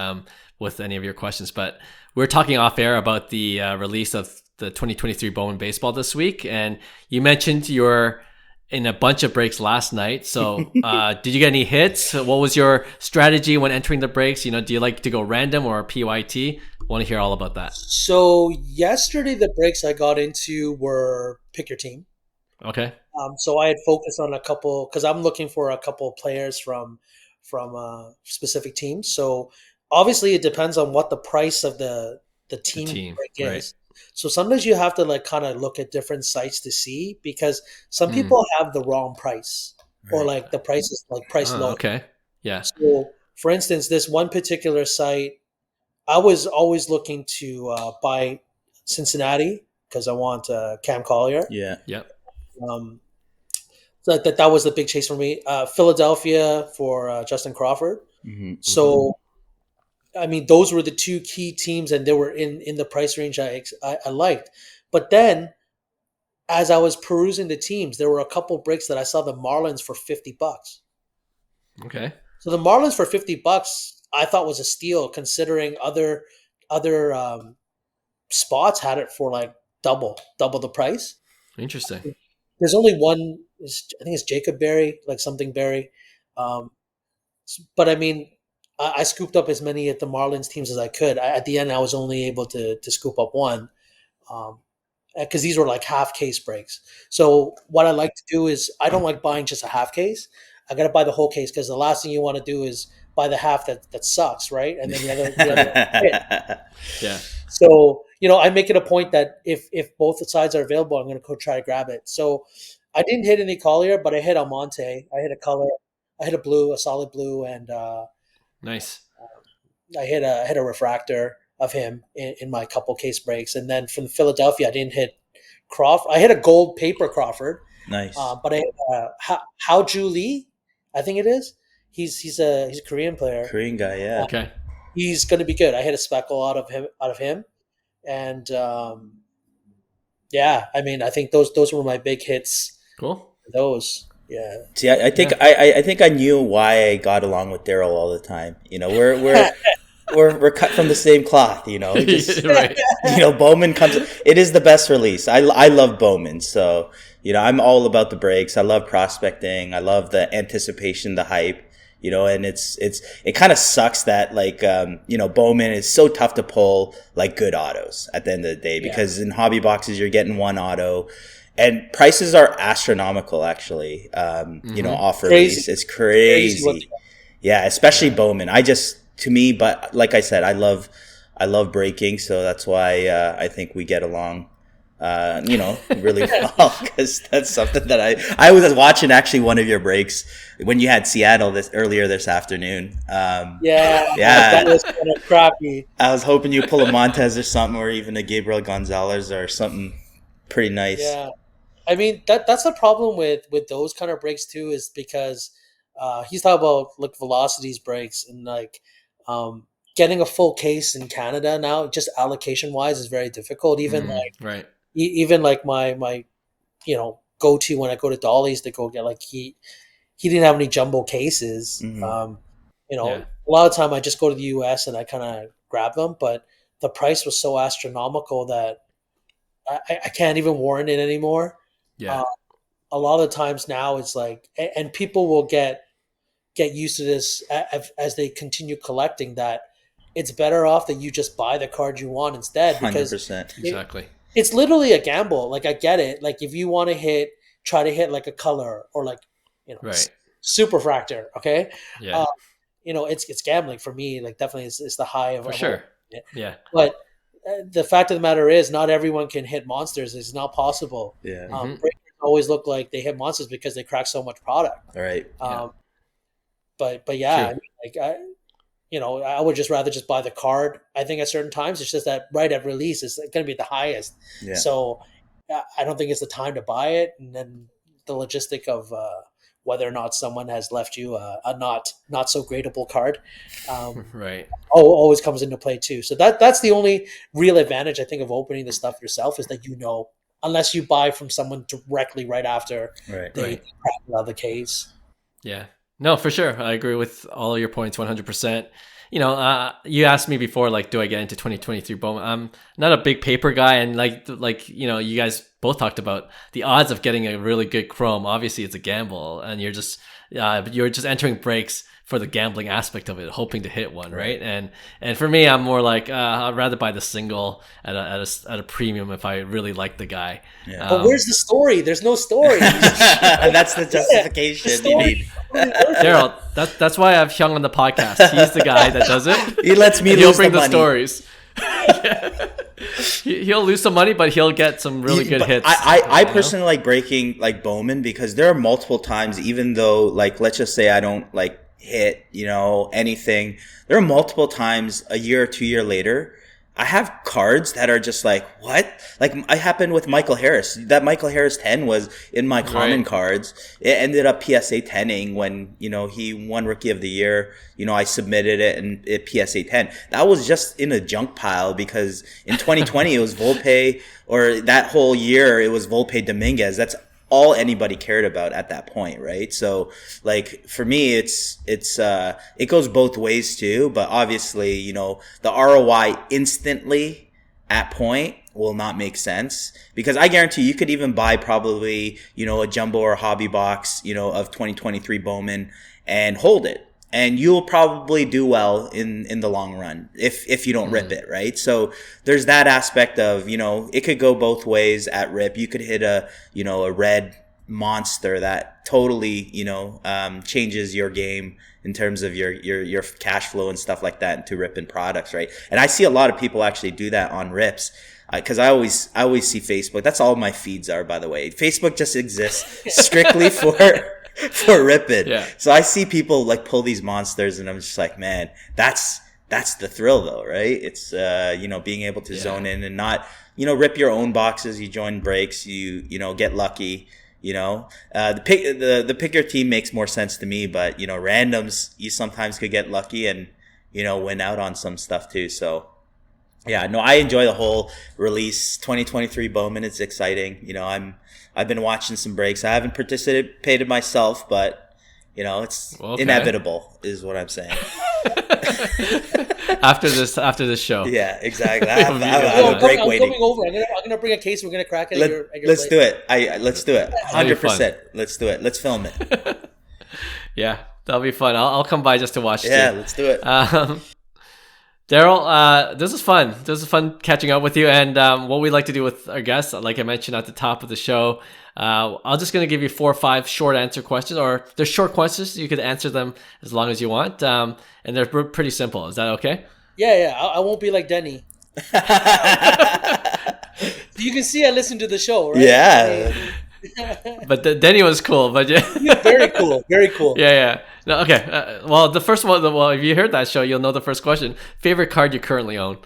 with any of your questions. But we were talking off air about the release of the 2023 Bowman Baseball this week, and you mentioned you were in a bunch of breaks last night. So did you get any hits? What was your strategy when entering the breaks? Do you like to go random or PYT? Want to hear all about that. So yesterday, the breaks I got into were pick your team. Okay. So I had focused on a couple because I'm looking for a couple of players from specific teams. So obviously, it depends on what the price of the team break is. Right. So sometimes you have to like kind of look at different sites to see, because some people have the wrong price, or like the price is like price low. Okay. Yeah. So for instance, this one particular site, I was always looking to buy Cincinnati because I want Cam Collier. Yeah. Yep. So that was the big chase for me. Philadelphia for Justin Crawford. Mm-hmm. So, I mean, those were the two key teams, and they were in the price range I liked. But then, as I was perusing the teams, there were a couple breaks that I saw the Marlins for $50. Okay. So the Marlins for $50, I thought was a steal, considering other spots had it for like double the price. Interesting. There's only one. I think it's Jacob Berry, like something Berry. But I mean, I scooped up as many at the Marlins teams as I could. At the end, I was only able to scoop up one, because these were like half case breaks. So what I like to do is, I don't like buying just a half case. I got to buy the whole case, because the last thing you want to do is buy the half that sucks, right? And then the other yeah. So, I make it a point that if both sides are available, I'm going to go try to grab it. So I didn't hit any Collier, but I hit Almonte. I hit a color. I hit a solid blue, and nice. I hit a refractor of him in my couple case breaks. And then from Philadelphia, I didn't hit Crawford. I hit a gold paper Crawford. Nice. But I hit Hao-Ju Lee, I think it is. He's a Korean player. Korean guy, yeah. Okay. He's going to be good. I hit a speckle out of him, and yeah, I mean, I think those were my big hits. Cool. Those, yeah. See, I think I think I knew why I got along with Darrell all the time. We're cut from the same cloth. Just, right. Bowman comes. It is the best release. I love Bowman, so I'm all about the breaks. I love prospecting. I love the anticipation, the hype. And it kind of sucks that Bowman is so tough to pull like good autos at the end of the day, because in hobby boxes you're getting one auto, and prices are astronomical actually. Off release, it's crazy. Yeah, especially Bowman. But like I said, I love breaking, so that's why I think we get along. Really well, because that's something that I was watching actually one of your breaks when you had Seattle earlier this afternoon. That was kind of crappy. I was hoping you pull a Montez or something, or even a Gabriel Gonzalez or something pretty nice. Yeah, I mean that's the problem with those kind of breaks too, is because he's talking about like velocities breaks, and like getting a full case in Canada now, just allocation wise, is very difficult. Even right. Even like my go to when I go to Dolly's to go get, like, he didn't have any jumbo cases. A lot of time I just go to the US and I kind of grab them, but the price was so astronomical that I can't even warrant it anymore. Yeah. A lot of the times now it's like, and people will get used to this as they continue collecting, that it's better off that you just buy the card you want instead, because 100%. Exactly. It's literally a gamble. Like, I get it. Like, if you want to try to hit like a color, or like, right. super fractor. Okay. Yeah. It's gambling for me. Like, definitely it's the high of, for sure. Yeah. But the fact of the matter is, not everyone can hit monsters. It's not possible. Yeah. Breakers always look like they hit monsters because they crack so much product. Right. But yeah, I mean, I would just rather just buy the card. I think at certain times it's just that right at release is going to be the highest. Yeah. So I don't think it's the time to buy it. And then the logistic of whether or not someone has left you a not so gradable card, right, always comes into play too. So that's the only real advantage, I think, of opening the stuff yourself, is that unless you buy from someone directly right after they crack out of the case. Yeah. No, for sure. I agree with all your points 100%. You asked me before, like, do I get into 2023 Bowman? I'm not a big paper guy, and you guys both talked about the odds of getting a really good Chrome. Obviously, it's a gamble, and you're just entering breaks for the gambling aspect of it, hoping to hit one, right? And for me, I'm more like I'd rather buy the single at a premium if I really like the guy. Yeah. But where's the story? There's no story. That's the justification you need. Darrell, that's why I have Hyung on the podcast. He's the guy that does it. He lets me he'll lose bring the money. Stories. He'll lose some money, but he'll get some really good hits. I personally like breaking like Bowman because there are multiple times, even though like let's just say I don't like hit anything, there are multiple times a year or 2 year later I have cards that are just like, what? Like, it happened with Michael Harris. That Michael Harris 10 was in my common cards. It ended up PSA 10ing when, he won Rookie of the Year. I submitted it and it PSA 10. That was just in a junk pile because in 2020 it was Volpe, or that whole year it was Volpe Dominguez. That's all anybody cared about at that point, right? So, like, for me, it goes both ways too, but obviously, the ROI instantly at point will not make sense because I guarantee you could even buy probably, a jumbo or hobby box, of 2023 Bowman and hold it. And you'll probably do well in the long run if you don't rip it, right? So there's that aspect of, it could go both ways at rip. You could hit a red monster that totally, changes your game in terms of your cash flow and stuff like that into ripping products, right? And I see a lot of people actually do that on rips. Because I always see Facebook. That's all my feeds are, by the way. Facebook just exists strictly for ripping. Yeah. So I see people like pull these monsters and I'm just like, man, that's the thrill though, right? It's, being able to zone in and not, rip your own boxes. You join breaks, you get lucky, the pick your team makes more sense to me, but, randoms, you sometimes could get lucky and, win out on some stuff too. So yeah, no, I enjoy the whole release 2023 Bowman. It's exciting. I've been watching some breaks. I haven't participated myself, but it's inevitable is what I'm saying. after this show. Yeah, exactly. I have a break waiting. I'm coming over. I'm gonna bring a case. We're gonna crack it. Let's do it. Let's do it. 100%. Let's do it. Let's film it. Yeah, that'll be fun. I'll come by just to watch. Yeah, let's do it. Darrell, this is fun. This is fun catching up with you. And what we like to do with our guests, like I mentioned at the top of the show, I'm just going to give you 4 or 5 short answer questions, or they're short questions. You could answer them as long as you want. And they're pretty simple. Is that okay? Yeah. I won't be like Denny. You can see I listen to the show, right? Yeah. But Denny was cool. But yeah. Very cool. Very cool. Yeah. No, okay. Well, the first one, if you heard that show, you'll know the first question. Favorite card you currently own?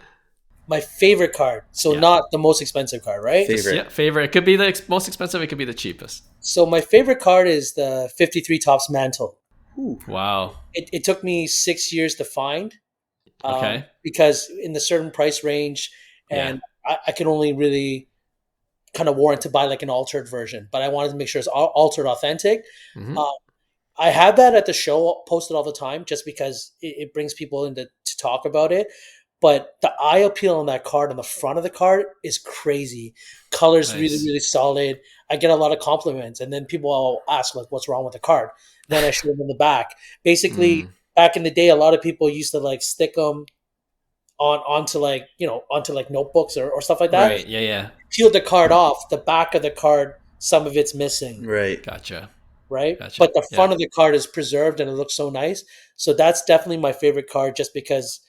My favorite card. So not the most expensive card, right? Favorite. It could be the most expensive. It could be the cheapest. So my favorite card is the 53 Topps Mantle. Ooh. Wow. It took me 6 years to find. Okay. Because in the certain price range, and I could only really kind of warrant to buy like an altered version, but I wanted to make sure it's altered authentic. Mm-hmm. I have that at the show posted all the time just because it brings people in to talk about it. But the eye appeal on that card, on the front of the card, is crazy. Color's really, really solid. I get a lot of compliments. And then people will ask, like, what's wrong with the card? Then I show them in the back. Basically, back in the day, a lot of people used to, like, stick them onto notebooks or stuff like that. Right, yeah. Peeled the card off. The back of the card, some of it's missing. Right. Gotcha. Right? Gotcha. But the front of the card is preserved and it looks so nice. So that's definitely my favorite card just because,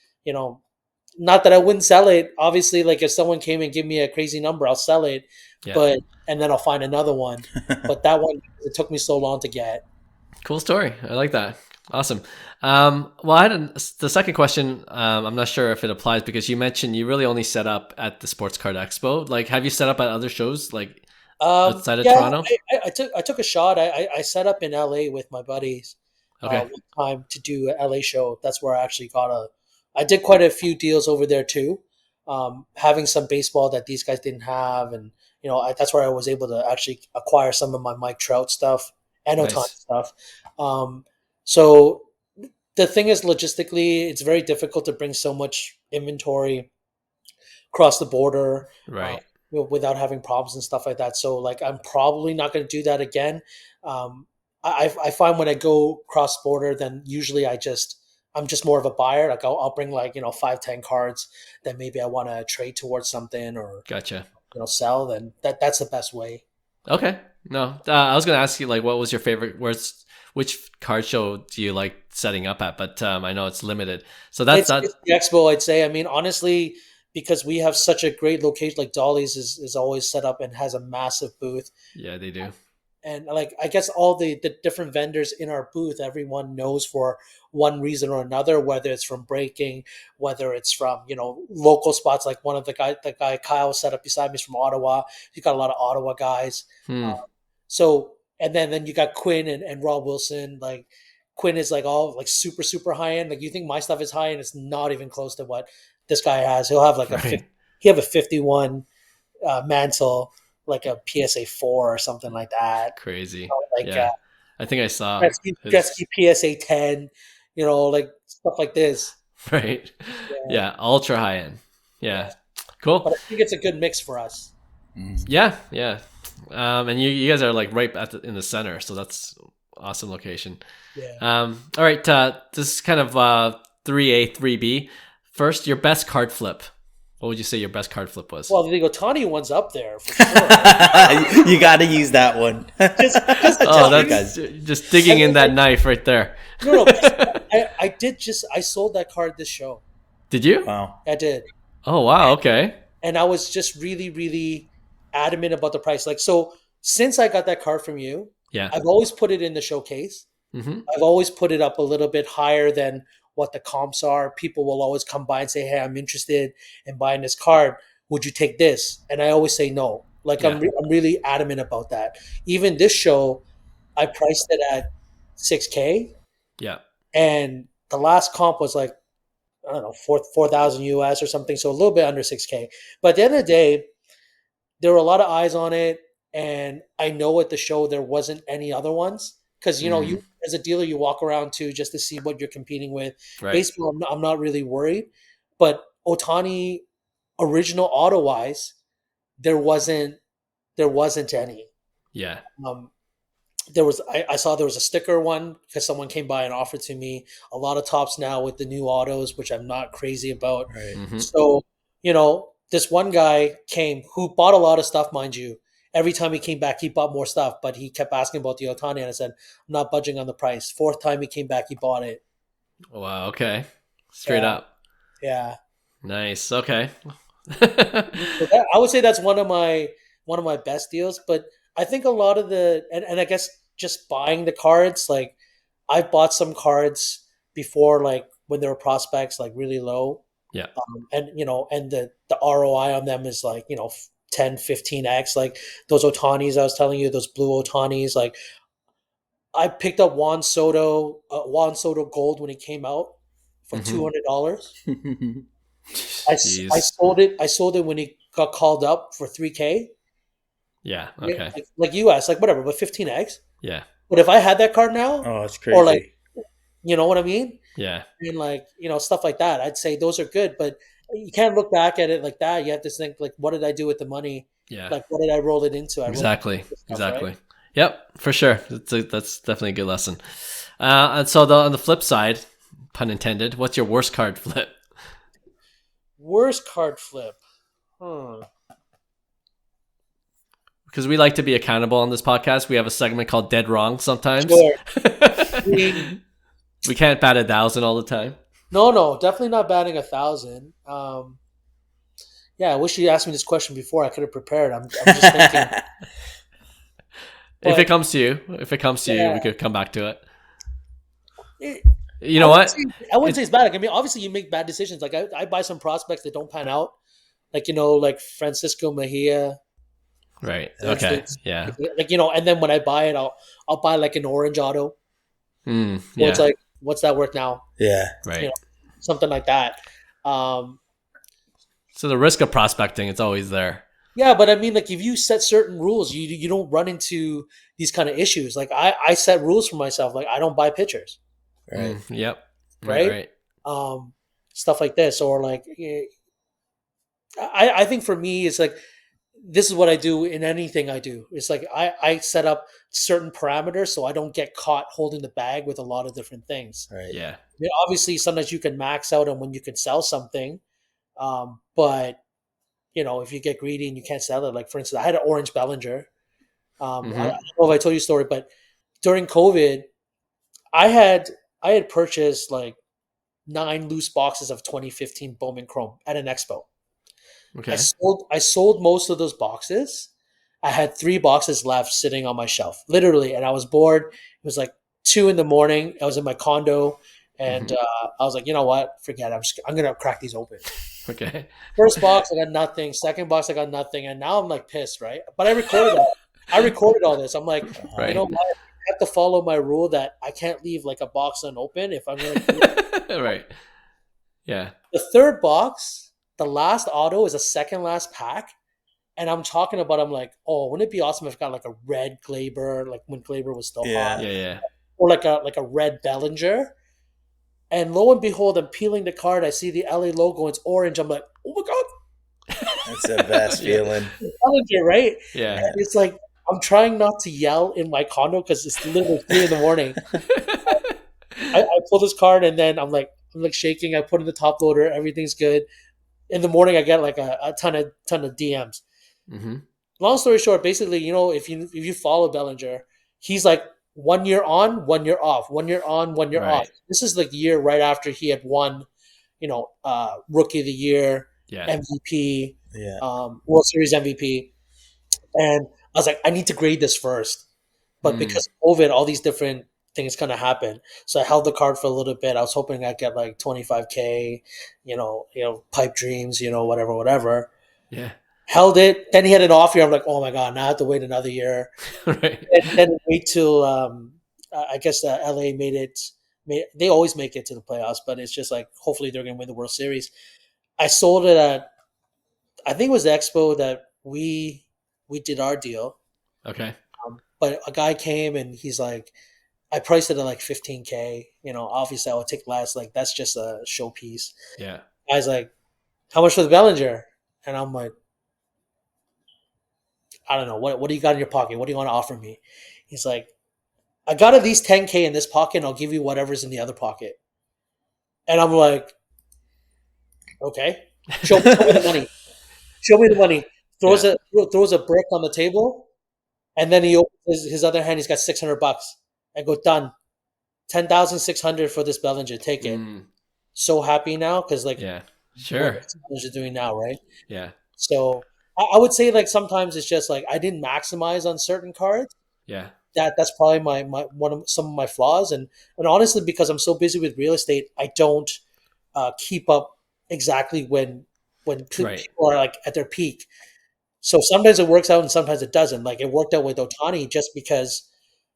not that I wouldn't sell it. Obviously, like if someone came and give me a crazy number, I'll sell it. Yeah. And then I'll find another one. But that one, it took me so long to get. Cool story. I like that. Awesome. Well, I had the second question. I'm not sure if it applies because you mentioned you really only set up at the Sports Card Expo. Like, have you set up at other shows like outside of Toronto? I took a shot. I set up in LA with my buddies one time to do an LA show. That's where I actually I did quite a few deals over there too, having some baseball that these guys didn't have. And, that's where I was able to actually acquire some of my Mike Trout stuff and Ohtani stuff. So the thing is, logistically, it's very difficult to bring so much inventory across the border, Right. without having problems and stuff like that. So like, I'm probably not going to do that again. Um, I find when I go cross border, then usually I'm just more of a buyer. Like I'll bring like 5-10 cards that maybe I want to trade towards something or Gotcha. sell. Then that's the best way. Okay. No, I was gonna ask you like, what was your favorite? Which card show do you like setting up at? But I know it's limited, so that's It's the expo, I'd say. I mean, honestly, because we have such a great location, like Dolly's is always set up and has a massive booth. Yeah, they do. And like, I guess all the different vendors in our booth, everyone knows for one reason or another, whether it's from breaking, whether it's from local spots. Like one of the guy Kyle set up beside me is from Ottawa. You got a lot of Ottawa guys. Hmm. So and then you got Quinn and Rob Wilson. Like Quinn is like all like super super high end. Like you think my stuff is high end, it's not even close to what this guy has. He'll have like Right. he have a 51 mantle, like a PSA 4 or something like that. Crazy. Like Yeah, I think I saw Gretzky PSA 10, like stuff like this. right. Yeah. Yeah, ultra high end. Yeah, cool. But I think it's a good mix for us. Yeah, yeah. And you guys are like right in the center, so that's awesome location. Yeah. All right, this is kind of 3A, 3B. First, your best card flip. What would you say your best card flip was? Well, the Ohtani one's up there for sure. You got to use that one. just to Oh, tell you- that's just digging in that knife right there. no. I sold that card this show. Did you? Wow. I did. Oh, wow. Okay. And I was just really, really adamant about the price. Like, so since I got that card from you, Yeah. I've always put it in the showcase. Mm-hmm. I've always put it up a little bit higher than what the comps are. People will always come by and say, "Hey, I'm interested in buying this card. Would you take this?" And I always say no. Like I'm really adamant about that. Even this show, I priced it at $6K, Yeah. and the last comp was like, I don't know, 4,000 US or something, so a little bit under $6K. But at the end of the day, there were a lot of eyes on it, and I know at the show there wasn't any other ones. Because you as a dealer, you walk around too just to see what you're competing with. Right. Baseball, I'm not really worried, but Ohtani original auto wise, there wasn't any. Yeah. I saw there was a sticker one because someone came by and offered to me. A lot of tops now with the new autos, which I'm not crazy about. Right. Mm-hmm. So this one guy came who bought a lot of stuff, mind you. Every time he came back, he bought more stuff, but he kept asking about the Ohtani, and I said, I'm not budging on the price. Fourth time he came back, he bought it. Wow. Okay. Straight Yeah. up. Yeah. Nice. Okay. So I would say that's one of my best deals. But I think a lot of and I guess just buying the cards, like I've bought some cards before, like when there were prospects like really low. Yeah. And the ROI on them is like 10, 15x. Like those Ohtanis I was telling you, those blue Ohtanis. Like I picked up Juan Soto Gold when he came out for $200. I sold it. I sold it when he got called up for $3K. Yeah. Okay. Like US, like whatever, but 15x. Yeah. But if I had that card now, Oh, it's crazy. or like, you know what I mean? Yeah. And like, stuff like that, I'd say those are good. But you can't look back at it like that. You have to think like, what did I do with the money? Yeah. Like, what did I roll it into? Exactly. Stuff, Exactly. right? Yep. For sure. That's definitely a good lesson. And so on the flip side, pun intended, what's your worst card flip? Worst card flip. Because we like to be accountable on this podcast. We have a segment called Dead Wrong sometimes. Sure. We can't bat 1,000 all the time. No, definitely not batting 1,000. Yeah, I wish you asked me this question before. I could have prepared. I'm just thinking. If it comes to you, we could come back to it. You know I what? I wouldn't say it's bad. I mean, obviously you make bad decisions. Like I buy some prospects that don't pan out. Like, like Francisco Mejia. Right. for Okay. instance. Yeah. Like, and then when I buy it, I'll buy like an orange auto. Yeah. It's like, what's that worth now? Yeah. Right. Something like that. So the risk of prospecting, it's always there. Yeah, but I mean, like if you set certain rules, you don't run into these kind of issues. Like I set rules for myself. Like I don't buy pitchers. Right. Yep. Right. Stuff like this, or like, I think for me, it's like, this is what I do in anything I do. It's like I set up certain parameters so I don't get caught holding the bag with a lot of different things. Right. Yeah. I mean, obviously, sometimes you can max out on when you can sell something, but if you get greedy and you can't sell it, like for instance, I had an orange Bellinger. I don't know if I told you a story, but during COVID, I had purchased like 9 loose boxes of 2015 Bowman Chrome at an expo. Okay. I sold most of those boxes. I had 3 boxes left sitting on my shelf, literally, and I was bored. It was like 2 in the morning. I was in my condo, and I was like, you know what? Forget it. I'm gonna crack these open. Okay. First box, I got nothing. Second box, I got nothing, and now I'm like pissed, right? But I recorded that. I recorded all this. I'm like, Right. you know what? I have to follow my rule that I can't leave like a box unopened if I'm gonna. Right. Yeah. The third box, the last auto is a second last pack. And I'm talking about, I'm like, oh, wouldn't it be awesome if I got like a red Glaber, like when Glaber was still hot, Yeah. or like a red Bellinger. And lo and behold, I'm peeling the card. I see the LA logo. And it's orange. I'm like, oh my god, That's the best feeling. Bellinger, right? Yeah. And it's like I'm trying not to yell in my condo because it's literally 3 in the morning. I pull this card and then I'm like shaking. I put in the top loader. Everything's good. In the morning, I get like a ton of DMs. Long story short, basically, if you follow Bellinger, he's like 1 year on, 1 year off, 1 year on, 1 year off. This is like the year right after he had won, Rookie of the Year, MVP, World Series MVP, and I was like, I need to grade this first, but because of COVID, all these different things kind of happen. So I held the card for a little bit. I was hoping I'd get like 25K, pipe dreams, whatever. Yeah. Held it. Then he had an off year. I'm like, oh my god, now I have to wait another year. Right. And then wait till I guess LA made it. They always make it to the playoffs, but it's just like hopefully they're going to win the World Series. I sold it at, I think it was the Expo that we did our deal. Okay. But a guy came and he's like, I priced it at like 15K. Obviously I would take less. Like that's just a showpiece. Yeah. Guy's like, how much for the Bellinger? And I'm like, I don't know. What do you got in your pocket? What do you want to offer me? He's like, I got at least 10K in this pocket and I'll give you whatever's in the other pocket. And I'm like, okay, show me the money. Show me the money. Throws a brick on the table, and then he opens his other hand. He's got $600. I go, done. 10,600 for this Bellinger. Take it. So happy now because sure. What you're doing now, right? Yeah. So I would say like sometimes it's just like I didn't maximize on certain cards. Yeah. That's probably my some of my flaws, and honestly, because I'm so busy with real estate, I don't keep up exactly when people are like at their peak. So sometimes it works out and sometimes it doesn't. Like it worked out with Ohtani just because,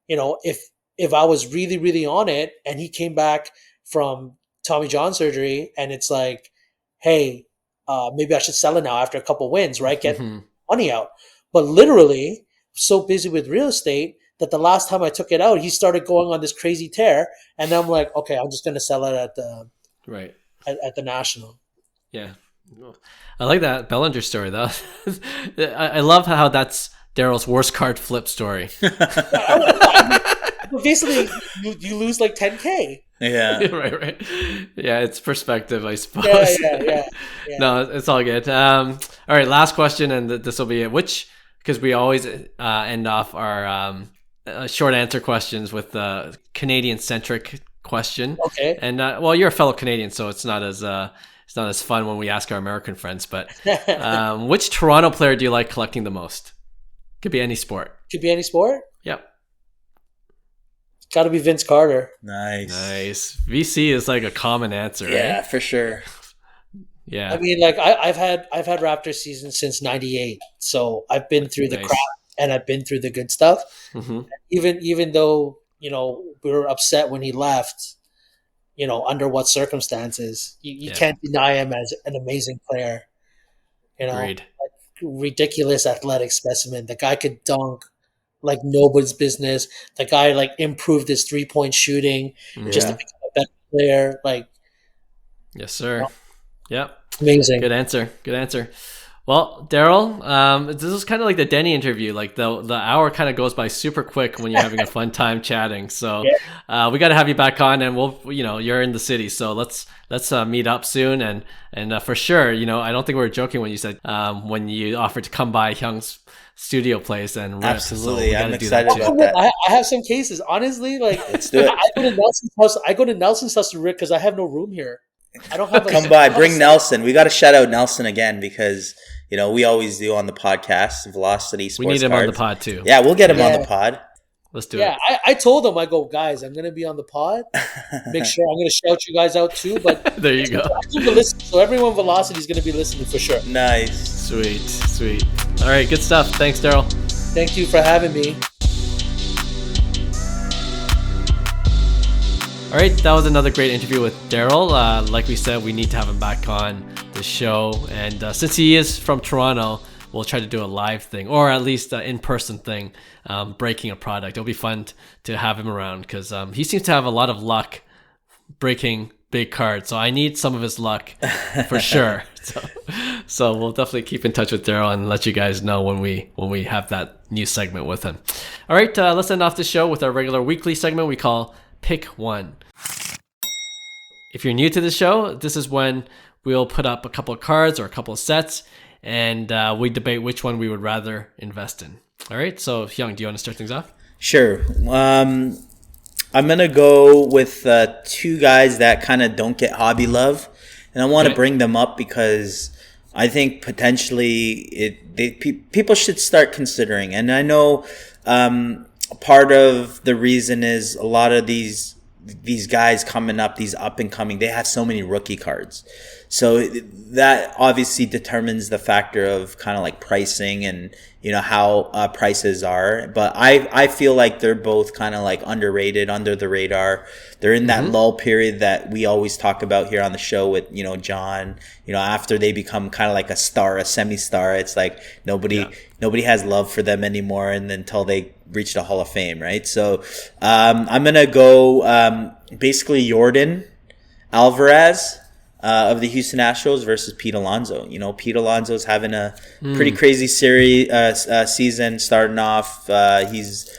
if I was really, really on it and he came back from Tommy John surgery and it's like, hey, maybe I should sell it now after a couple wins, right? Get money out. But literally, so busy with real estate that the last time I took it out, he started going on this crazy tear, and I'm like, okay, I'm just going to sell it at the at the National. Yeah, I like that Bellinger story though. I love how that's Darrell's worst card flip story. Basically, you lose like 10K. Yeah. right. Yeah, it's perspective, I suppose. Yeah. No, it's all good. All right, last question, and this will be it. Because we always end off our short answer questions with the Canadian-centric question. Okay. And you're a fellow Canadian, so it's not as fun when we ask our American friends. But which Toronto player do you like collecting the most? Could be any sport. Could be any sport. Yep. Got to be Vince Carter. Nice. VC is like a common answer. Yeah, right? for sure. Yeah. I mean, like I've had Raptors season since '98, so I've been through the crap and I've been through the good stuff. Even though we were upset when he left, under what circumstances, you can't deny him as an amazing player. Agreed. Ridiculous athletic specimen. The guy could dunk like nobody's business. The guy like improved his 3-point shooting just to become a player. Like, Yes, sir. Yep. amazing. Good answer. Good answer. Well, Darrell, this is kind of like the Denny interview. Like the hour kind of goes by super quick when you're having a fun time chatting. So we got to have you back on, and you're in the city, so let's meet up soon, and for sure, I don't think we were joking when you said when you offered to come by Hyung's studio place and rip. Absolutely, so I'm excited about that. I have some cases, honestly. Like, Let's do it. I go to Nelson's house to Rick because I have no room here. I don't have. Come by, bring Nelson. We got to shout out Nelson again because we always do on the podcast. Velocity Sports. We need him Cards. on the pod too. Yeah, we'll get him on the pod. Let's do it. Yeah, I told him, I go, guys, I'm gonna be on the pod. Make sure I'm gonna shout you guys out too. But there you go. So everyone, Velocity is gonna be listening for sure. Nice. Sweet. All right, good stuff. Thanks, Darrell. Thank you for having me. All right, that was another great interview with Darrell. Like we said, we need to have him back on the show. And since he is from Toronto, we'll try to do a live thing, or at least an in-person thing, breaking a product. It'll be fun to have him around because he seems to have a lot of luck breaking big cards. So I need some of his luck for sure. So we'll definitely keep in touch with Darrell and let you guys know when we have that new segment with him. All right, let's end off the show with our regular weekly segment we call Pick One. If you're new to the show, this is when we'll put up a couple of cards or a couple of sets, and we debate which one we would rather invest in. All right, so Hyung, do you want to start things off? Sure. I'm going to go with two guys that kind of don't get hobby love, and I want to bring them up because I think potentially people should start considering. And I know part of the reason is a lot of these guys coming up, these up and coming, they have so many rookie cards. So that obviously determines the factor of kind of like pricing and, how prices are. But I feel like they're both kind of like underrated, under the radar. They're in that lull period that we always talk about here on the show with, John, after they become kind of like a star, a semi-star, it's like nobody has love for them anymore and until they reach the Hall of Fame, right? So I'm going to go basically Yordan Alvarez of the Houston Astros versus Pete Alonso. Pete Alonso's having a pretty crazy season starting off. He's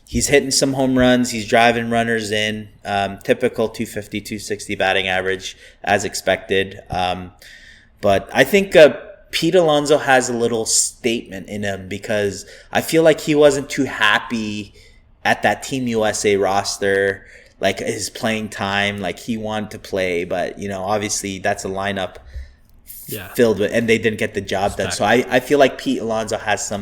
hitting some home runs. He's driving runners in. Typical 250, 260 batting average as expected. But I think Pete Alonso has a little statement in him because I feel like he wasn't too happy at that Team USA roster, like his playing time, like he wanted to play, but obviously that's a lineup filled with, and they didn't get the job done. So I feel like Pete Alonso has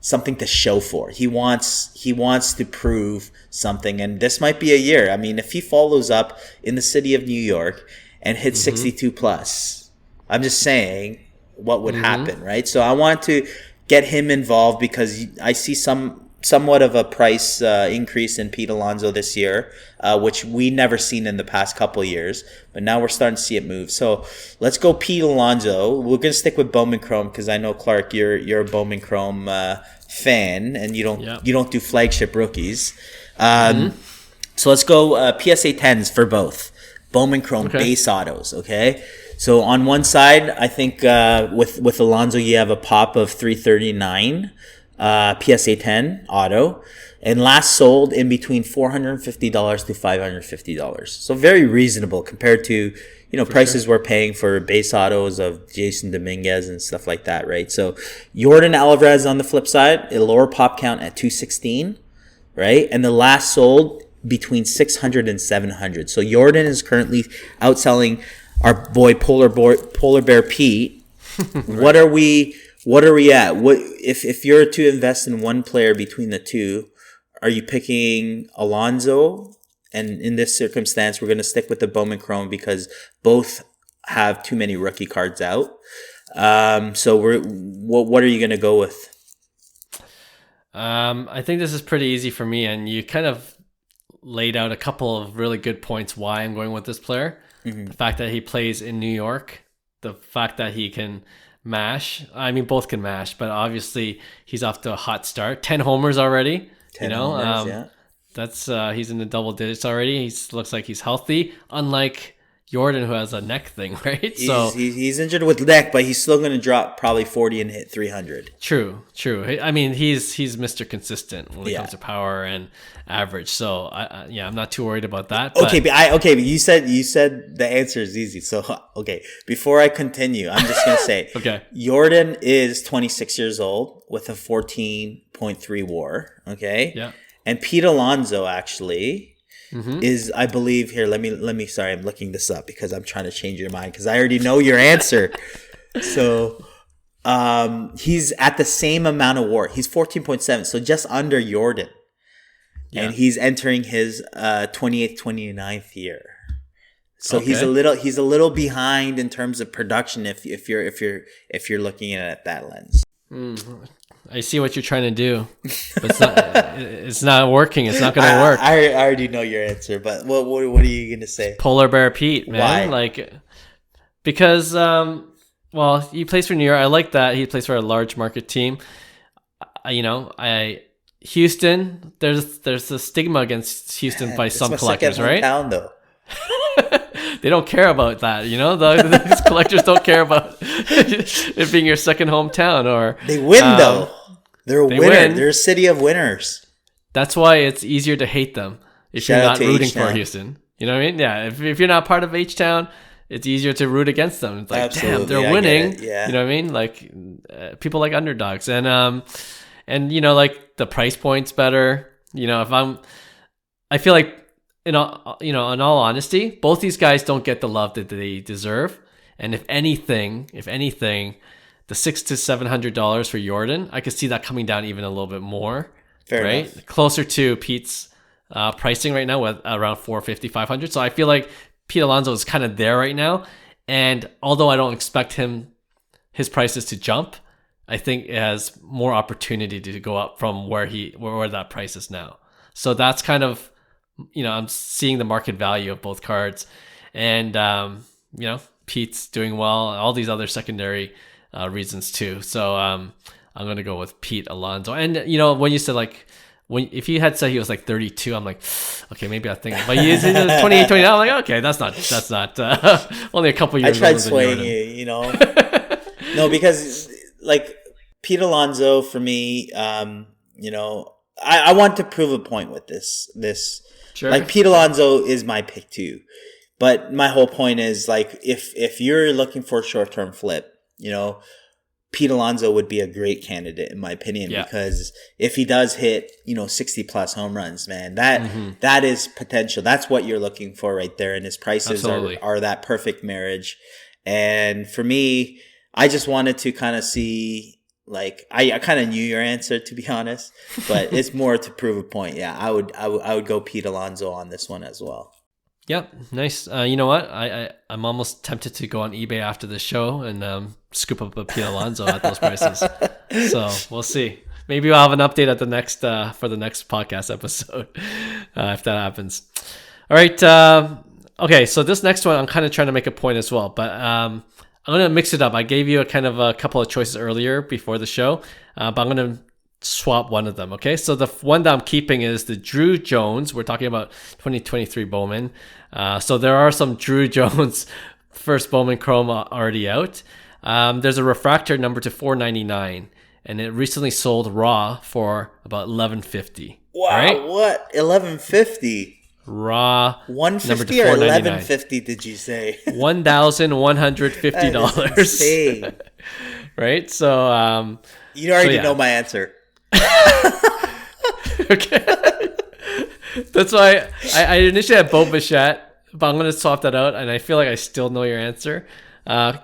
something to show for. He wants to prove something, and this might be a year. I mean, if he follows up in the city of New York and hits 62 plus, I'm just saying what would happen, right? So I want to get him involved because I see somewhat of a price increase in Pete Alonso this year, which we never seen in the past couple of years, but now we're starting to see it move. So let's go Pete Alonso. We're gonna stick with Bowman Chrome because I know, Clark, you're a Bowman Chrome fan, and you don't do flagship rookies. So let's go PSA 10s for both Bowman Chrome base autos. Okay. So on one side, I think with Alonso, you have a pop of 339 PSA 10 auto, and last sold in between $450 to $550. So very reasonable compared to prices we're paying for base autos of Jason Dominguez and stuff like that, right? So Yordan Alvarez on the flip side, a lower pop count at 216, right? And the last sold between 600 and 700. So Yordan is currently outselling our boy Polar Bear Pete. What are we at? What if you're to invest in one player between the two, are you picking Alonso? And in this circumstance, we're going to stick with the Bowman Chrome because both have too many rookie cards out. So what are you going to go with? I think this is pretty easy for me, and you kind of laid out a couple of really good points why I'm going with this player. The fact that he plays in New York, the fact that he can mash. I mean, both can mash, but obviously he's off to a hot start. 10 homers already. 10 homers, yeah. That's he's in the double digits already. He looks like he's healthy, unlike Yordan, who has a neck thing, right? He's injured with neck, but he's still going to drop probably 40 and hit 300. True. I mean, he's Mr. Consistent when it comes to power and average. So I'm not too worried about that. But... But you said the answer is easy. So before I continue, I'm just going to say, Yordan is 26 years old with a 14.3 WAR. Okay. Yeah. And Pete Alonso actually. Is, I believe, here, let me sorry, I'm looking this up because I'm trying to change your mind because I already know your answer. So he's at the same amount of WAR. He's 14.7, so just under Yordan. Yeah. And he's entering his 28th, 29th year. So he's a little behind in terms of production if you're looking at it that lens. I see what you're trying to do, but it's not working. It's not going to work. I already know your answer, but what are you going to say? Polar Bear Pete, man. Why? Because he plays for New York. I like that he plays for a large market team. Houston. There's a stigma against Houston by some collectors, right? Town, though. They don't care about that, these collectors don't care about it being your second hometown. Or they win though. They're a winner. Win. They're a city of winners. That's why it's easier to hate them if you're not rooting for Houston. You know what I mean? Yeah. If you're not part of H-Town, it's easier to root against them. It's like, absolutely. Damn, they're winning. Yeah. You know what I mean? Like people like underdogs, and like the price point's better. I feel like. In all honesty, both these guys don't get the love that they deserve. And if anything, the $600 to $700 for Yordan, I could see that coming down even a little bit more. Fair enough. Closer to Pete's pricing right now, with around $450, $500. So I feel like Pete Alonso is kind of there right now. And although I don't expect his prices to jump, I think it has more opportunity to go up from where that price is now. So that's kind of. I'm seeing the market value of both cards, and Pete's doing well. All these other secondary reasons too. So I'm gonna go with Pete Alonso. And when you said if you had said he was like 32, I'm like, okay, maybe I think. But he's 28, 29. I'm like, okay, that's not only a couple years. I tried swaying you, No, because Pete Alonso for me, I want to prove a point with this. Sure. Pete Alonso is my pick too, but my whole point is if you're looking for a short-term flip, Pete Alonso would be a great candidate in my opinion, because if he does hit 60 plus home runs, man, that is potential. That's what you're looking for right there, and his prices are that perfect marriage. And for me, I just wanted to kind of see. I kind of knew your answer, to be honest, but it's more to prove a point. Yeah, I would go Pete Alonso on this one as well. Yep, nice. You know what? I'm almost tempted to go on eBay after the show and scoop up a Pete Alonso at those prices. So we'll see. Maybe we'll have an update at the next for the next podcast episode if that happens. All right. Okay. So this next one, I'm kind of trying to make a point as well, but I'm going to mix it up. I gave you a couple of choices earlier before the show, but I'm going to swap one of them. Okay. So the one that I'm keeping is the Druw Jones. We're talking about 2023 Bowman. So there are some Druw Jones first Bowman Chrome already out. There's a refractor number to $499, and it recently sold raw for about $11.50. Wow. Right? What? $11.50? Raw. $150 or $11.50 did you say? $1,150. Right? So you already know my answer. Okay. That's why I initially had Bo Bichette, but I'm going to swap that out, and I feel like I still know your answer.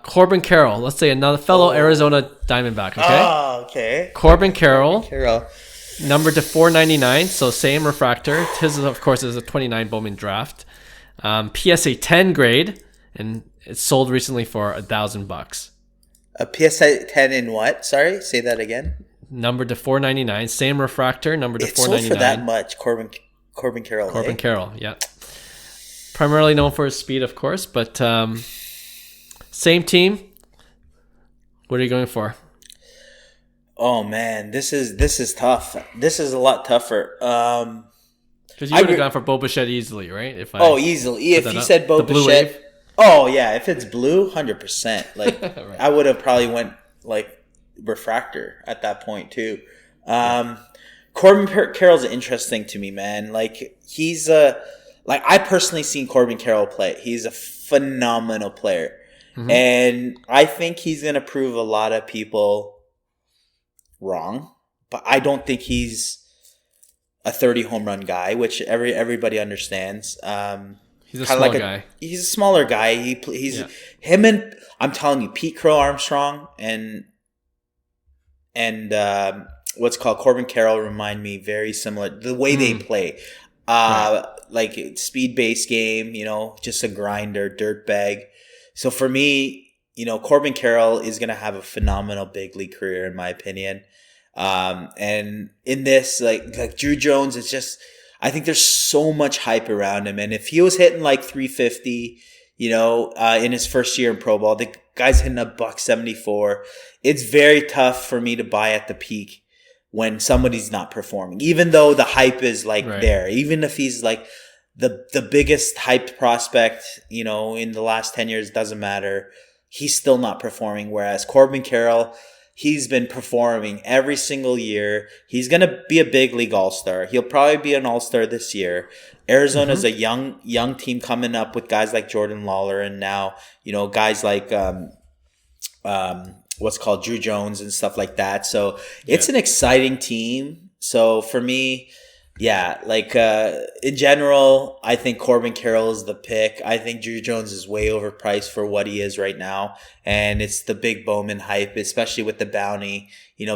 Corbin Carroll, let's say another fellow Arizona Diamondback, okay? Oh, okay. Corbin Carroll. Numbered to $499, so same refractor. His, of course, is a 29 Bowman draft. PSA 10 grade, and it sold recently for $1,000. A PSA 10 in what? Sorry, say that again. Numbered to $499, same refractor, numbered to $499. It sold for that much, Corbin Carroll. Corbin Carroll, yeah. Primarily known for his speed, of course, but same team. What are you going for? Oh man, this is tough. This is a lot tougher. Because you would have gone for Bo Bichette easily, right? Easily. If you said Bo the blue Bichette, wave? oh yeah, if it's blue, 100%. Like Right. I would have probably went like refractor at that point too. Corbin Carroll's interesting to me, man. Like he's like I personally seen Corbin Carroll play. He's a phenomenal player, and I think he's gonna prove a lot of people wrong. But I don't think he's a 30 home run guy, which everybody understands. He's a small guy. He's a smaller guy. Him and I'm telling you, Pete Crow Armstrong and what's called Corbin Carroll remind me very similar. The way they play, like speed based game, just a grinder, dirt bag. So for me, Corbin Carroll is gonna have a phenomenal big league career in my opinion. And in this, like Druw Jones, it's just, I think there's so much hype around him. And if he was hitting like 350, in his first year in pro ball, the guy's hitting a $174. It's very tough for me to buy at the peak when somebody's not performing, even though the hype is like there, even if he's like the biggest hyped prospect, in the last 10 years, doesn't matter. He's still not performing. Whereas Corbin Carroll, he's been performing every single year. He's going to be a big league all-star. He'll probably be an all-star this year. Arizona's a young team coming up with guys like Jordan Lawler and now, guys like what's called Druw Jones and stuff like that. So it's an exciting team. So for me, in general, I think Corbin Carroll is the pick. I think Druw Jones is way overpriced for what he is right now. And it's the big Bowman hype, especially with the bounty,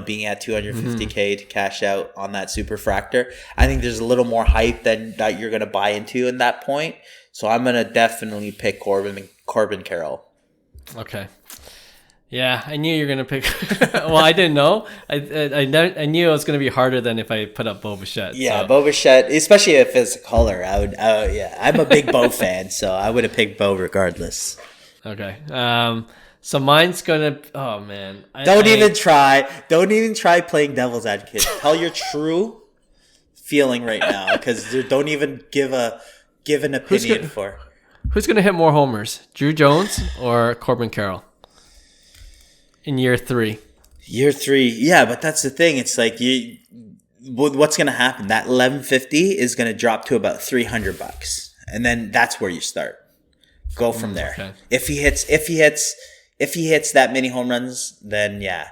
being at $250K to cash out on that superfractor. I think there's a little more hype than that you're going to buy into in that point. So I'm going to definitely pick Corbin Carroll. Okay. Yeah, I knew you were gonna pick. Well, I didn't know. I knew it was gonna be harder than if I put up Bo Bichette. Yeah, so. Bo Bichette, especially if it's a color. I'm a big Bo fan, so I would have picked Bo regardless. Okay. So mine's gonna. Oh man. Don't even try playing devil's advocate. Tell your true feeling right now, because don't even give an opinion for. Who's gonna hit more homers, Druw Jones or Corbin Carroll? In year 3. Yeah, but that's the thing. It's like what's going to happen? That 1150 is going to drop to about $300, and then that's where you start. Go from there. Okay. If he hits that many home runs, then yeah.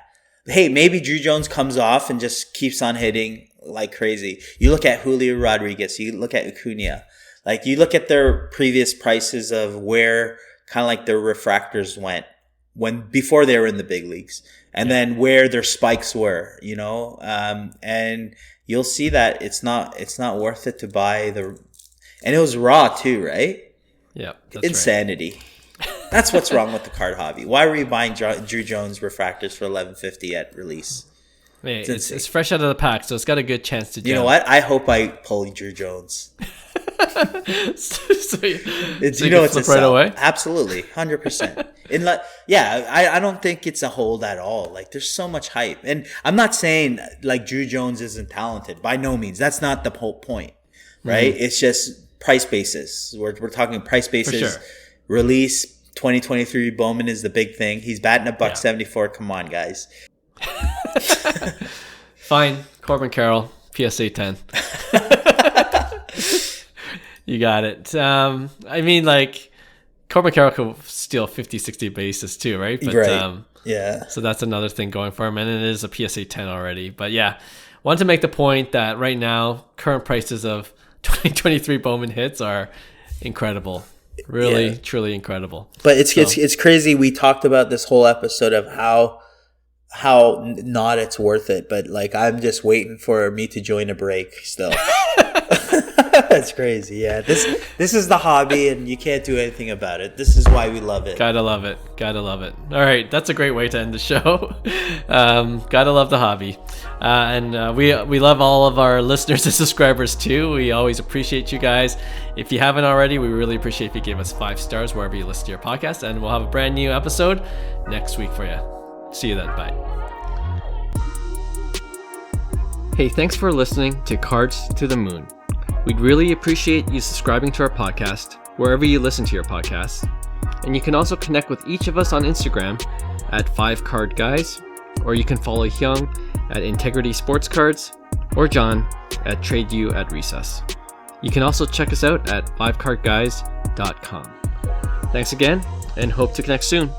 Hey, maybe Druw Jones comes off and just keeps on hitting like crazy. You look at Julio Rodriguez. You look at Acuna. Like you look at their previous prices of where kind of like their refractors went. Before they were in the big leagues, and then where their spikes were, and you'll see that it's not worth it to buy and it was raw too, right? Yeah, that's insanity. Right. That's what's wrong with the card hobby. Why were you buying Druw Jones refractors for $11.50 at release? Hey, it's fresh out of the pack, so it's got a good chance to. You know what? I hope I pull Druw Jones. so it's a right away. Absolutely, 100%. I don't think it's a hold at all. Like there's so much hype, and I'm not saying like Druw Jones isn't talented. By no means. That's not the whole point, right? It's just price basis. We're talking price basis. For sure. Release 2023 Bowman is the big thing. He's batting a $174. Come on, guys. Fine, Corbin Carroll, PSA 10. You got it. I mean, like, Corbin Carroll could steal 50, 60 bases too, right? But, right. Yeah. So that's another thing going for him, and it is a PSA 10 already. But yeah, wanted to make the point that right now, current prices of 2023 Bowman hits are incredible. Really, truly incredible. But it's crazy. We talked about this whole episode of how not it's worth it, but like I'm just waiting for me to join a break still. That's crazy. Yeah, this is the hobby, and you can't do anything about it. This is why we love it. Gotta love it. All right, that's a great way to end the show. Gotta love the hobby, and we love all of our listeners and subscribers too. We always appreciate you guys. If you haven't already, we really appreciate if you give us 5 stars wherever you listen to your podcast, and we'll have a brand new episode next week for you. See you then. Bye. Hey, thanks for listening to Cards to the Moon. We'd really appreciate you subscribing to our podcast, wherever you listen to your podcasts. And you can also connect with each of us on Instagram at 5cardguys, or you can follow Hyung at Integrity Sports Cards, or John at TradeU@Recess. You can also check us out at 5cardguys.com. Thanks again, and hope to connect soon.